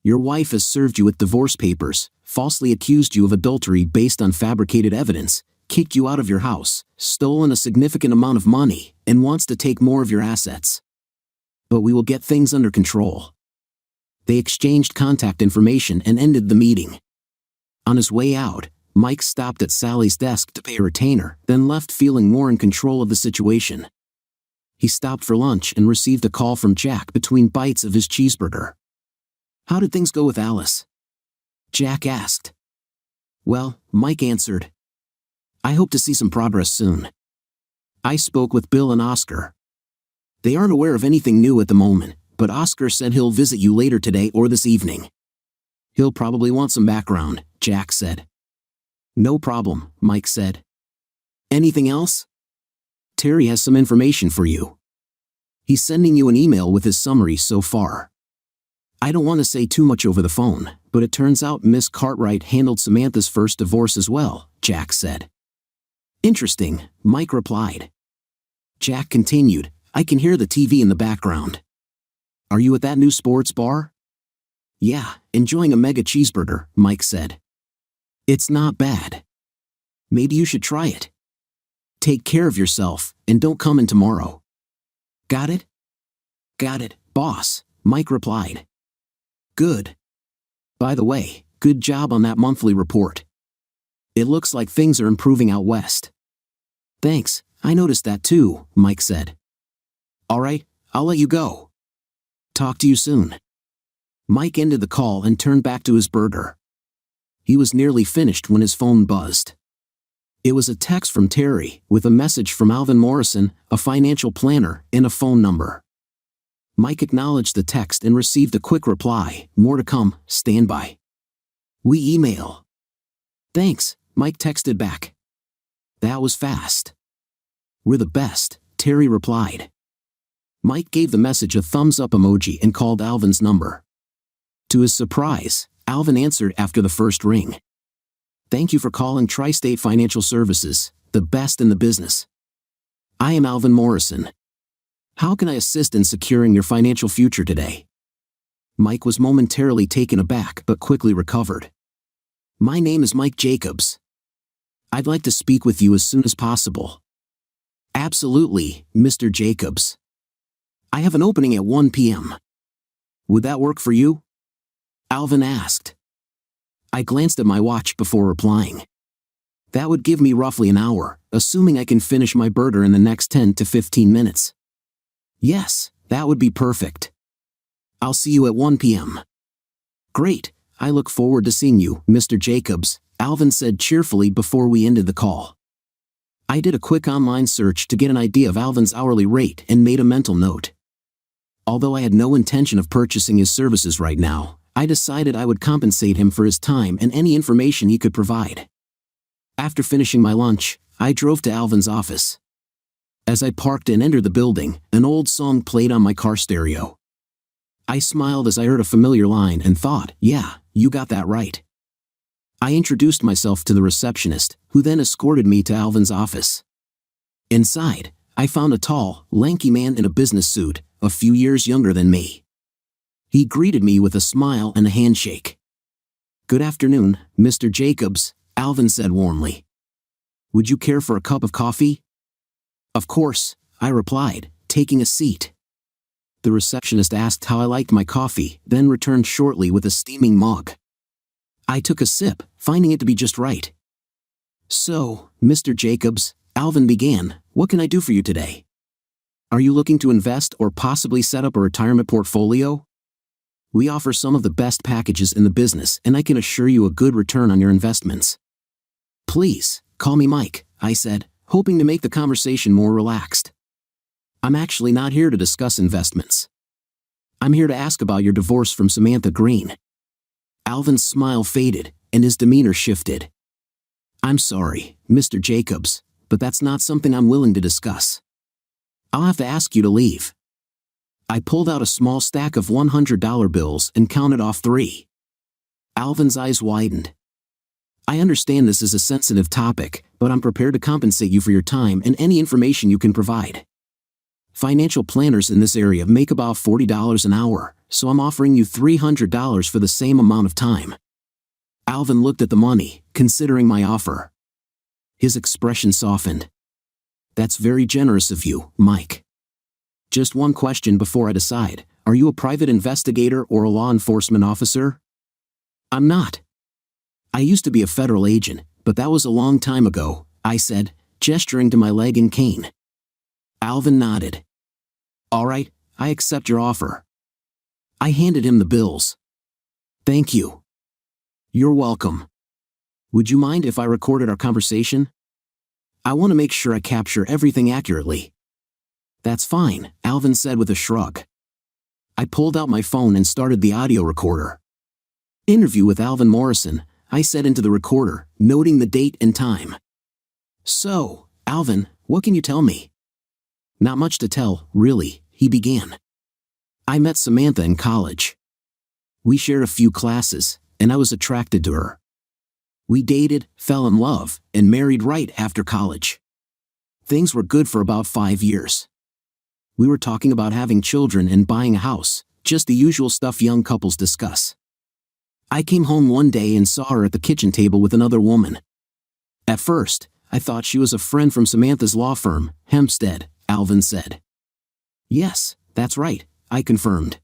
Your wife has served you with divorce papers, falsely accused you of adultery based on fabricated evidence, kicked you out of your house, stolen a significant amount of money, and wants to take more of your assets. But we will get things under control. They exchanged contact information and ended the meeting. On his way out, Mike stopped at Sally's desk to pay a retainer, then left feeling more in control of the situation. He stopped for lunch and received a call from Jack between bites of his cheeseburger. "How did things go with Alice?" Jack asked. "Well," Mike answered. "I hope to see some progress soon. I spoke with Bill and Oscar. They aren't aware of anything new at the moment, but Oscar said he'll visit you later today or this evening. He'll probably want some background," Jack said. "No problem," Mike said. "Anything else?" "Terry has some information for you. He's sending you an email with his summary so far. I don't want to say too much over the phone, but it turns out Miss Cartwright handled Samantha's first divorce as well," Jack said. "Interesting," Mike replied. Jack continued, "I can hear the TV in the background. Are you at that new sports bar?" "Yeah, enjoying a mega cheeseburger," Mike said. "It's not bad. Maybe you should try it. Take care of yourself, and don't come in tomorrow." "Got it?" "Got it, boss," Mike replied. "Good. By the way, good job on that monthly report. It looks like things are improving out west." "Thanks, I noticed that too," Mike said. "All right, I'll let you go. Talk to you soon." Mike ended the call and turned back to his burger. He was nearly finished when his phone buzzed. It was a text from Terry, with a message from Alvin Morrison, a financial planner, and a phone number. Mike acknowledged the text and received a quick reply, "More to come, stand by. We email." "Thanks," Mike texted back. "That was fast." "We're the best," Terry replied. Mike gave the message a thumbs-up emoji and called Alvin's number. To his surprise, Alvin answered after the first ring. "Thank you for calling Tri-State Financial Services, the best in the business. I am Alvin Morrison. How can I assist in securing your financial future today?" Mike was momentarily taken aback but quickly recovered. "My name is Mike Jacobs. I'd like to speak with you as soon as possible." "Absolutely, Mr. Jacobs. I have an opening at 1 p.m. Would that work for you?" Alvin asked. I glanced at my watch before replying. "That would give me roughly an hour, assuming I can finish my burger in the next 10 to 15 minutes. "Yes, that would be perfect. I'll see you at 1 p.m. "Great, I look forward to seeing you, Mr. Jacobs," Alvin said cheerfully before we ended the call. I did a quick online search to get an idea of Alvin's hourly rate and made a mental note. Although I had no intention of purchasing his services right now, I decided I would compensate him for his time and any information he could provide. After finishing my lunch, I drove to Alvin's office. As I parked and entered the building, an old song played on my car stereo. I smiled as I heard a familiar line and thought, "Yeah, you got that right." I introduced myself to the receptionist, who then escorted me to Alvin's office. Inside, I found a tall, lanky man in a business suit, a few years younger than me. He greeted me with a smile and a handshake. "Good afternoon, Mr. Jacobs," Alvin said warmly. "Would you care for a cup of coffee?" "Of course," I replied, taking a seat. The receptionist asked how I liked my coffee, then returned shortly with a steaming mug. I took a sip, finding it to be just right. "So, Mr. Jacobs," Alvin began, "what can I do for you today? Are you looking to invest or possibly set up a retirement portfolio? We offer some of the best packages in the business, and I can assure you a good return on your investments." "Please, call me Mike," I said, hoping to make the conversation more relaxed. "I'm actually not here to discuss investments. I'm here to ask about your divorce from Samantha Green." Alvin's smile faded, and his demeanor shifted. "I'm sorry, Mr. Jacobs, but that's not something I'm willing to discuss. I'll have to ask you to leave." I pulled out a small stack of $100 bills and counted off 3. Alvin's eyes widened. "I understand this is a sensitive topic, but I'm prepared to compensate you for your time and any information you can provide. Financial planners in this area make about $40 an hour, so I'm offering you $300 for the same amount of time." Alvin looked at the money, considering my offer. His expression softened. "That's very generous of you, Mike. Just one question before I decide. Are you a private investigator or a law enforcement officer?" "I'm not. I used to be a federal agent, but that was a long time ago," I said, gesturing to my leg and cane. Alvin nodded. All right, I accept your offer. I handed him the bills. Thank you. You're welcome. Would you mind if I recorded our conversation? I want to make sure I capture everything accurately. That's fine, Alvin said with a shrug. I pulled out my phone and started the audio recorder. Interview with Alvin Morrison, I said into the recorder, noting the date and time. So, Alvin, what can you tell me? Not much to tell, really, he began. I met Samantha in college. We shared a few classes, and I was attracted to her. We dated, fell in love, and married right after college. Things were good for about 5 years. We were talking about having children and buying a house, just the usual stuff young couples discuss. I came home one day and saw her at the kitchen table with another woman. At first, I thought she was a friend from Samantha's law firm, Hempstead, Alvin said. Yes, that's right, I confirmed.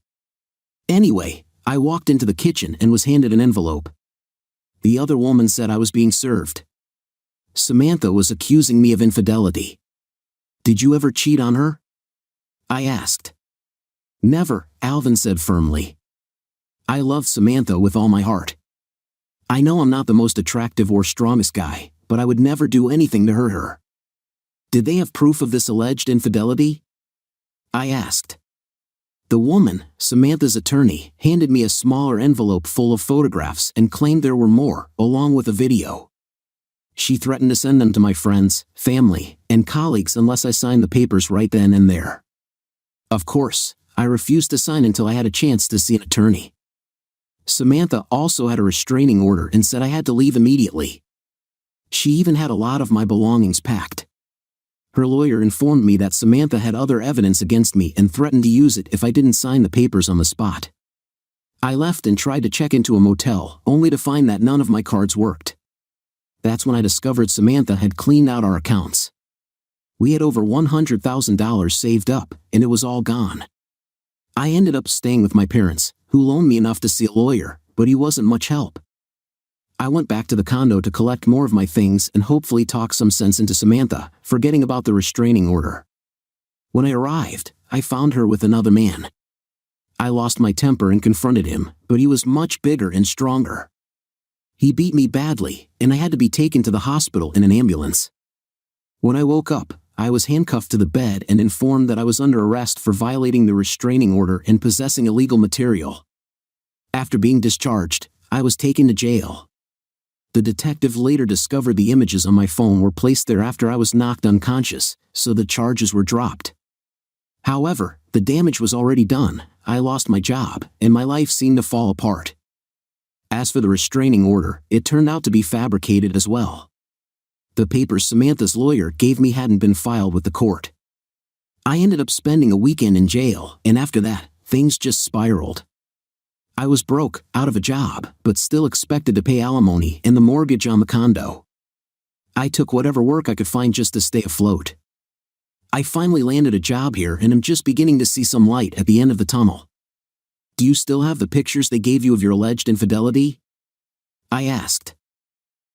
Anyway, I walked into the kitchen and was handed an envelope. The other woman said I was being served. Samantha was accusing me of infidelity. Did you ever cheat on her? I asked. Never, Alvin said firmly. I loved Samantha with all my heart. I know I'm not the most attractive or strongest guy, but I would never do anything to hurt her. Did they have proof of this alleged infidelity? I asked. The woman, Samantha's attorney, handed me a smaller envelope full of photographs and claimed there were more, along with a video. She threatened to send them to my friends, family, and colleagues unless I signed the papers right then and there. Of course, I refused to sign until I had a chance to see an attorney. Samantha also had a restraining order and said I had to leave immediately. She even had a lot of my belongings packed. Her lawyer informed me that Samantha had other evidence against me and threatened to use it if I didn't sign the papers on the spot. I left and tried to check into a motel, only to find that none of my cards worked. That's when I discovered Samantha had cleaned out our accounts. We had over $100,000 saved up, and it was all gone. I ended up staying with my parents, who loaned me enough to see a lawyer, but he wasn't much help. I went back to the condo to collect more of my things and hopefully talk some sense into Samantha, forgetting about the restraining order. When I arrived, I found her with another man. I lost my temper and confronted him, but he was much bigger and stronger. He beat me badly, and I had to be taken to the hospital in an ambulance. When I woke up, I was handcuffed to the bed and informed that I was under arrest for violating the restraining order and possessing illegal material. After being discharged, I was taken to jail. The detective later discovered the images on my phone were placed there after I was knocked unconscious, so the charges were dropped. However, the damage was already done. I lost my job, and my life seemed to fall apart. As for the restraining order, it turned out to be fabricated as well. The papers Samantha's lawyer gave me hadn't been filed with the court. I ended up spending a weekend in jail, and after that, things just spiraled. I was broke, out of a job, but still expected to pay alimony and the mortgage on the condo. I took whatever work I could find just to stay afloat. I finally landed a job here and am just beginning to see some light at the end of the tunnel. Do you still have the pictures they gave you of your alleged infidelity? I asked.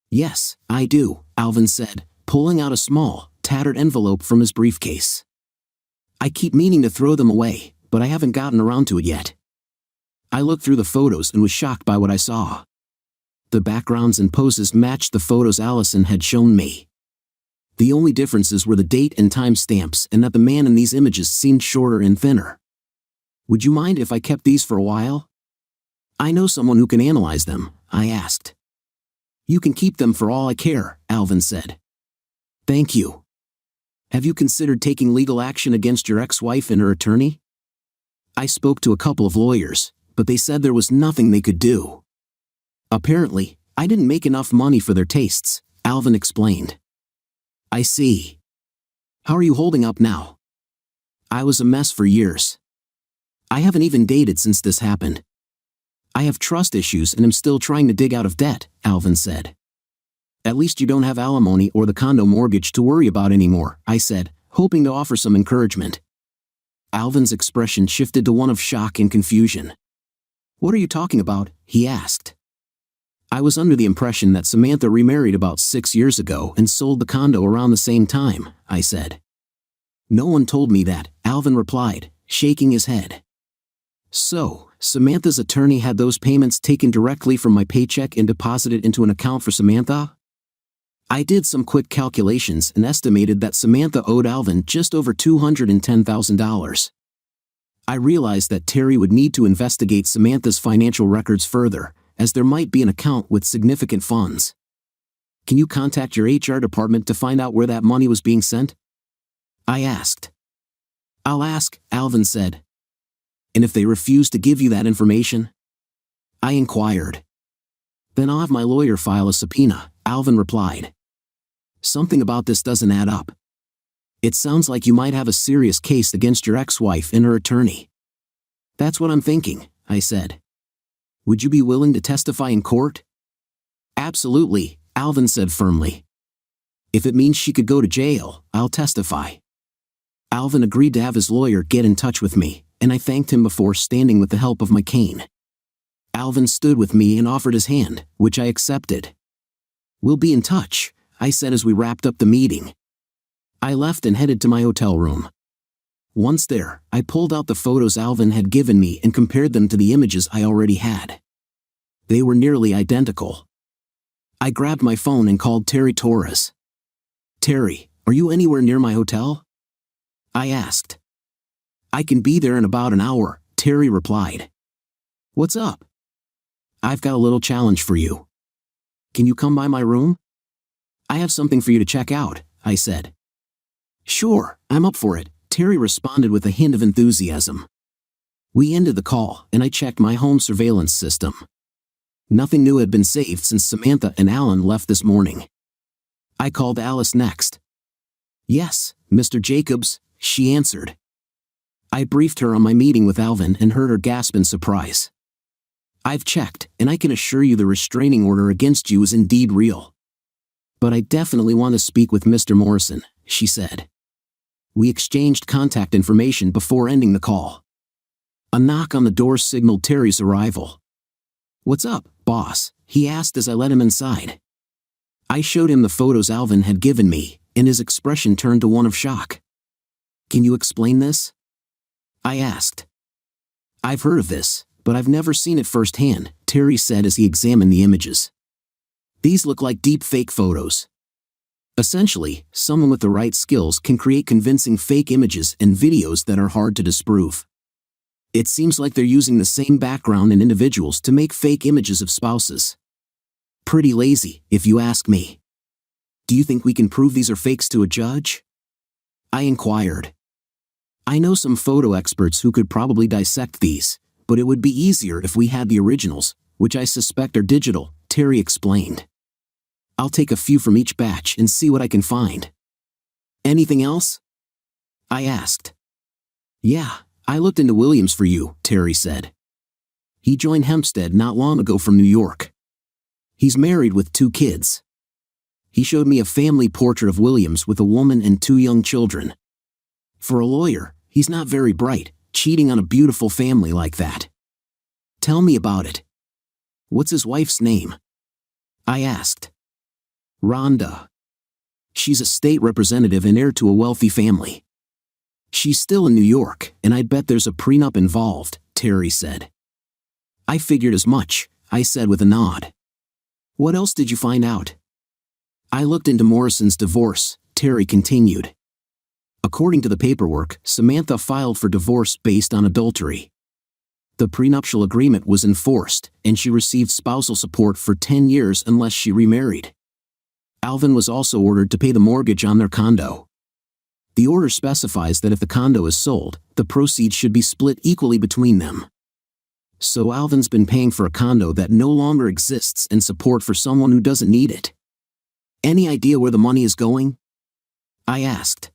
Yes, I do, Alvin said, pulling out a small, tattered envelope from his briefcase. I keep meaning to throw them away, but I haven't gotten around to it yet. I looked through the photos and was shocked by what I saw. The backgrounds and poses matched the photos Allison had shown me. The only differences were the date and time stamps and that the man in these images seemed shorter and thinner. Would you mind if I kept these for a while? I know someone who can analyze them, I asked. You can keep them for all I care, Alvin said. Thank you. Have you considered taking legal action against your ex-wife and her attorney? I spoke to a couple of lawyers, but they said there was nothing they could do. Apparently, I didn't make enough money for their tastes, Alvin explained. I see. How are you holding up now? I was a mess for years. I haven't even dated since this happened. I have trust issues and am still trying to dig out of debt, Alvin said. At least you don't have alimony or the condo mortgage to worry about anymore, I said, hoping to offer some encouragement. Alvin's expression shifted to one of shock and confusion. What are you talking about? He asked. I was under the impression that Samantha remarried about 6 years ago and sold the condo around the same time, I said. No one told me that, Alvin replied, shaking his head. So, Samantha's attorney had those payments taken directly from my paycheck and deposited into an account for Samantha? I did some quick calculations and estimated that Samantha owed Alvin just over $210,000. I realized that Terry would need to investigate Samantha's financial records further, as there might be an account with significant funds. Can you contact your HR department to find out where that money was being sent? I asked. I'll ask, Alvin said. And if they refuse to give you that information? I inquired. Then I'll have my lawyer file a subpoena, Alvin replied. Something about this doesn't add up. It sounds like you might have a serious case against your ex-wife and her attorney. That's what I'm thinking, I said. Would you be willing to testify in court? Absolutely, Alvin said firmly. If it means she could go to jail, I'll testify. Alvin agreed to have his lawyer get in touch with me, and I thanked him before standing with the help of my cane. Alvin stood with me and offered his hand, which I accepted. We'll be in touch, I said as we wrapped up the meeting. I left and headed to my hotel room. Once there, I pulled out the photos Alvin had given me and compared them to the images I already had. They were nearly identical. I grabbed my phone and called Terry Torres. Terry, are you anywhere near my hotel? I asked. I can be there in about an hour, Terry replied. What's up? I've got a little challenge for you. Can you come by my room? I have something for you to check out, I said. Sure, I'm up for it, Terry responded with a hint of enthusiasm. We ended the call, and I checked my home surveillance system. Nothing new had been saved since Samantha and Alan left this morning. I called Alice next. Yes, Mr. Jacobs, she answered. I briefed her on my meeting with Alvin and heard her gasp in surprise. I've checked, and I can assure you the restraining order against you is indeed real. But I definitely want to speak with Mr. Morrison, she said. We exchanged contact information before ending the call. A knock on the door signaled Terry's arrival. What's up, boss? He asked as I let him inside. I showed him the photos Alvin had given me, and his expression turned to one of shock. Can you explain this? I asked. I've heard of this, but I've never seen it firsthand, Terry said as he examined the images. These look like deep fake photos. Essentially, someone with the right skills can create convincing fake images and videos that are hard to disprove. It seems like they're using the same background and individuals to make fake images of spouses. Pretty lazy, if you ask me. Do you think we can prove these are fakes to a judge? I inquired. I know some photo experts who could probably dissect these, but it would be easier if we had the originals, which I suspect are digital, Terry explained. I'll take a few from each batch and see what I can find. Anything else? I asked. Yeah, I looked into Williams for you, Terry said. He joined Hempstead not long ago from New York. He's married with 2 kids. He showed me a family portrait of Williams with a woman and 2 young children. For a lawyer, he's not very bright, cheating on a beautiful family like that. Tell me about it. What's his wife's name? I asked. Rhonda. She's a state representative and heir to a wealthy family. She's still in New York, and I'd bet there's a prenup involved, Terry said. I figured as much, I said with a nod. What else did you find out? I looked into Morrison's divorce, Terry continued. According to the paperwork, Samantha filed for divorce based on adultery. The prenuptial agreement was enforced, and she received spousal support for 10 years unless she remarried. Alvin was also ordered to pay the mortgage on their condo. The order specifies that if the condo is sold, the proceeds should be split equally between them. So Alvin's been paying for a condo that no longer exists and support for someone who doesn't need it. Any idea where the money is going? I asked.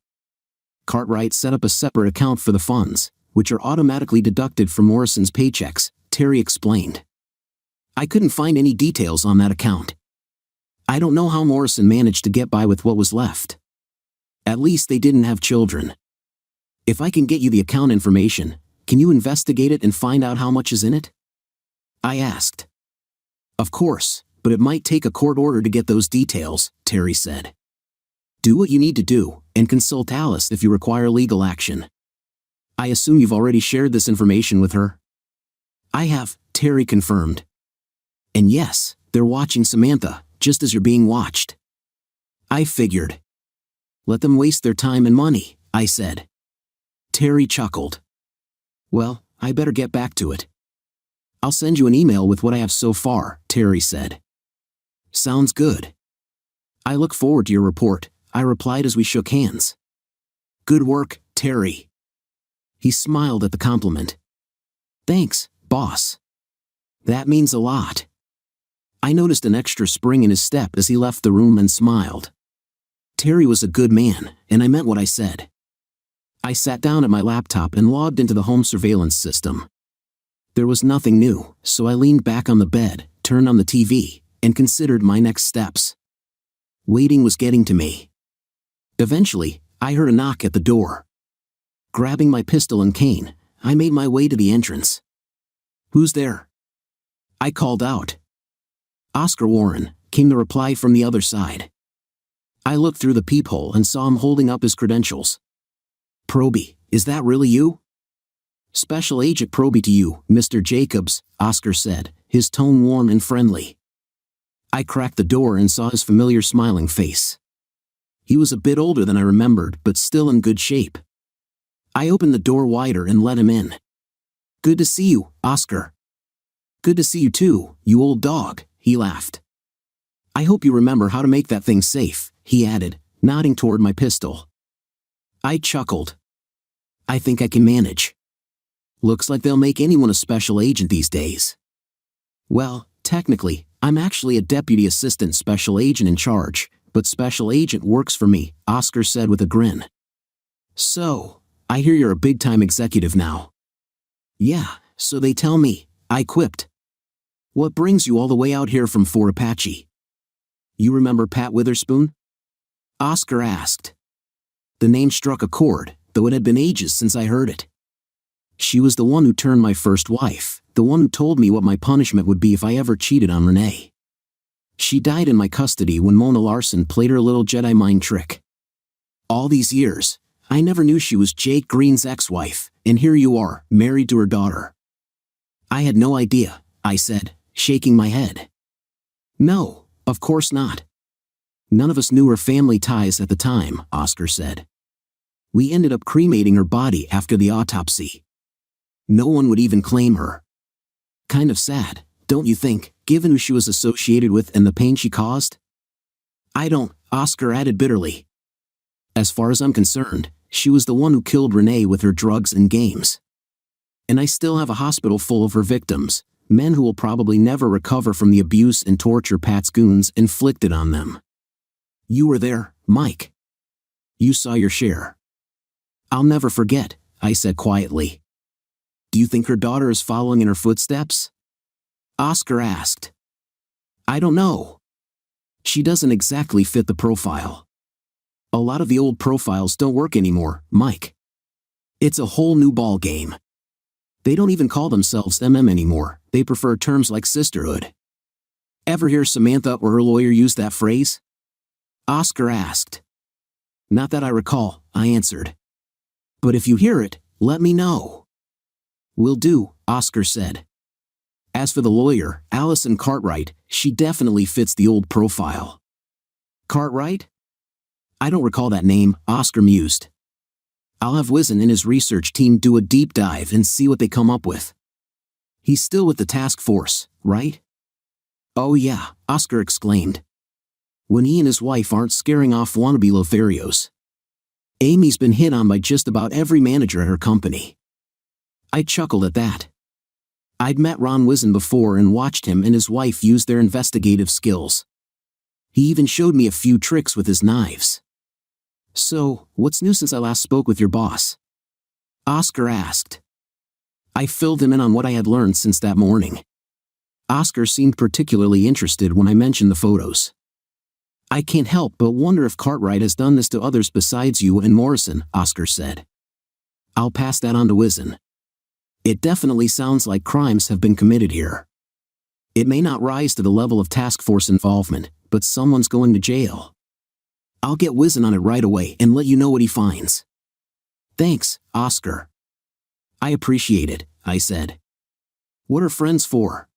Cartwright set up a separate account for the funds, which are automatically deducted from Morrison's paychecks, Terry explained. I couldn't find any details on that account. I don't know how Morrison managed to get by with what was left. At least they didn't have children. If I can get you the account information, can you investigate it and find out how much is in it? I asked. Of course, but it might take a court order to get those details, Terry said. Do what you need to do, and consult Alice if you require legal action. I assume you've already shared this information with her? I have, Terry confirmed. And yes, they're watching Samantha, just as you're being watched. I figured. Let them waste their time and money, I said. Terry chuckled. Well, I better get back to it. I'll send you an email with what I have so far, Terry said. Sounds good. I look forward to your report, I replied as we shook hands. Good work, Terry. He smiled at the compliment. Thanks, boss. That means a lot. I noticed an extra spring in his step as he left the room and smiled. Terry was a good man, and I meant what I said. I sat down at my laptop and logged into the home surveillance system. There was nothing new, so I leaned back on the bed, turned on the TV, and considered my next steps. Waiting was getting to me. Eventually, I heard a knock at the door. Grabbing my pistol and cane, I made my way to the entrance. Who's there? I called out. Oscar Warren, came the reply from the other side. I looked through the peephole and saw him holding up his credentials. Proby, is that really you? Special Agent Proby to you, Mr. Jacobs, Oscar said, his tone warm and friendly. I cracked the door and saw his familiar smiling face. He was a bit older than I remembered, but still in good shape. I opened the door wider and let him in. Good to see you, Oscar. Good to see you too, you old dog, he laughed. I hope you remember how to make that thing safe, he added, nodding toward my pistol. I chuckled. I think I can manage. Looks like they'll make anyone a special agent these days. Well, technically, I'm actually a deputy assistant special agent in charge, but special agent works for me, Oscar said with a grin. So, I hear you're a big-time executive now. Yeah, so they tell me, I quipped. What brings you all the way out here from Fort Apache? You remember Pat Witherspoon? Oscar asked. The name struck a chord, though it had been ages since I heard it. She was the one who turned my first wife, the one who told me what my punishment would be if I ever cheated on Renee. She died in my custody when Mona Larson played her little Jedi mind trick. All these years, I never knew she was Jake Green's ex-wife, and here you are, married to her daughter. I had no idea, I said, shaking my head. No, of course not. None of us knew her family ties at the time, Oscar said. We ended up cremating her body after the autopsy. No one would even claim her. Kind of sad, don't you think, given who she was associated with and the pain she caused? I don't, Oscar added bitterly. As far as I'm concerned, she was the one who killed Renee with her drugs and games. And I still have a hospital full of her victims, men who will probably never recover from the abuse and torture Pat's goons inflicted on them. You were there, Mike. You saw your share. I'll never forget, I said quietly. Do you think her daughter is following in her footsteps? Oscar asked. I don't know. She doesn't exactly fit the profile. A lot of the old profiles don't work anymore, Mike. It's a whole new ball game. They don't even call themselves MM anymore, they prefer terms like sisterhood. Ever hear Samantha or her lawyer use that phrase? Oscar asked. Not that I recall, I answered. But if you hear it, let me know. Will do, Oscar said. As for the lawyer, Allison Cartwright, she definitely fits the old profile. Cartwright? I don't recall that name, Oscar mused. I'll have Wizen and his research team do a deep dive and see what they come up with. He's still with the task force, right? Oh yeah, Oscar exclaimed. When he and his wife aren't scaring off wannabe Lotharios. Amy's been hit on by just about every manager at her company. I chuckled at that. I'd met Ron Wizen before and watched him and his wife use their investigative skills. He even showed me a few tricks with his knives. So, what's new since I last spoke with your boss? Oscar asked. I filled him in on what I had learned since that morning. Oscar seemed particularly interested when I mentioned the photos. I can't help but wonder if Cartwright has done this to others besides you and Morrison, Oscar said. I'll pass that on to Wizen. It definitely sounds like crimes have been committed here. It may not rise to the level of task force involvement, but someone's going to jail. I'll get Wizen on it right away and let you know what he finds. Thanks, Oscar. I appreciate it, I said. What are friends for?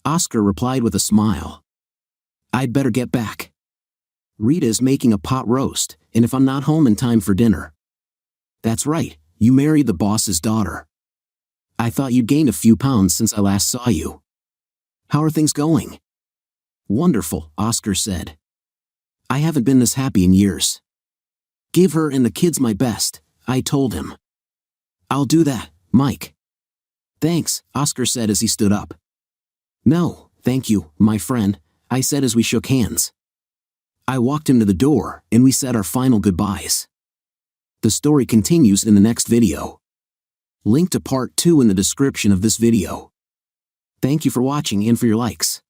Oscar replied with a smile. I'd better get back. Rita is making a pot roast, and if I'm not home in time for dinner. That's right, you married the boss's daughter. I thought you'd gained a few pounds since I last saw you. How are things going? Wonderful, Oscar said. I haven't been this happy in years. Give her and the kids my best, I told him. I'll do that, Mike. Thanks, Oscar said as he stood up. No, thank you, my friend, I said as we shook hands. I walked him to the door, and we said our final goodbyes. The story continues in the next video. Link to part 2 in the description of this video. Thank you for watching and for your likes.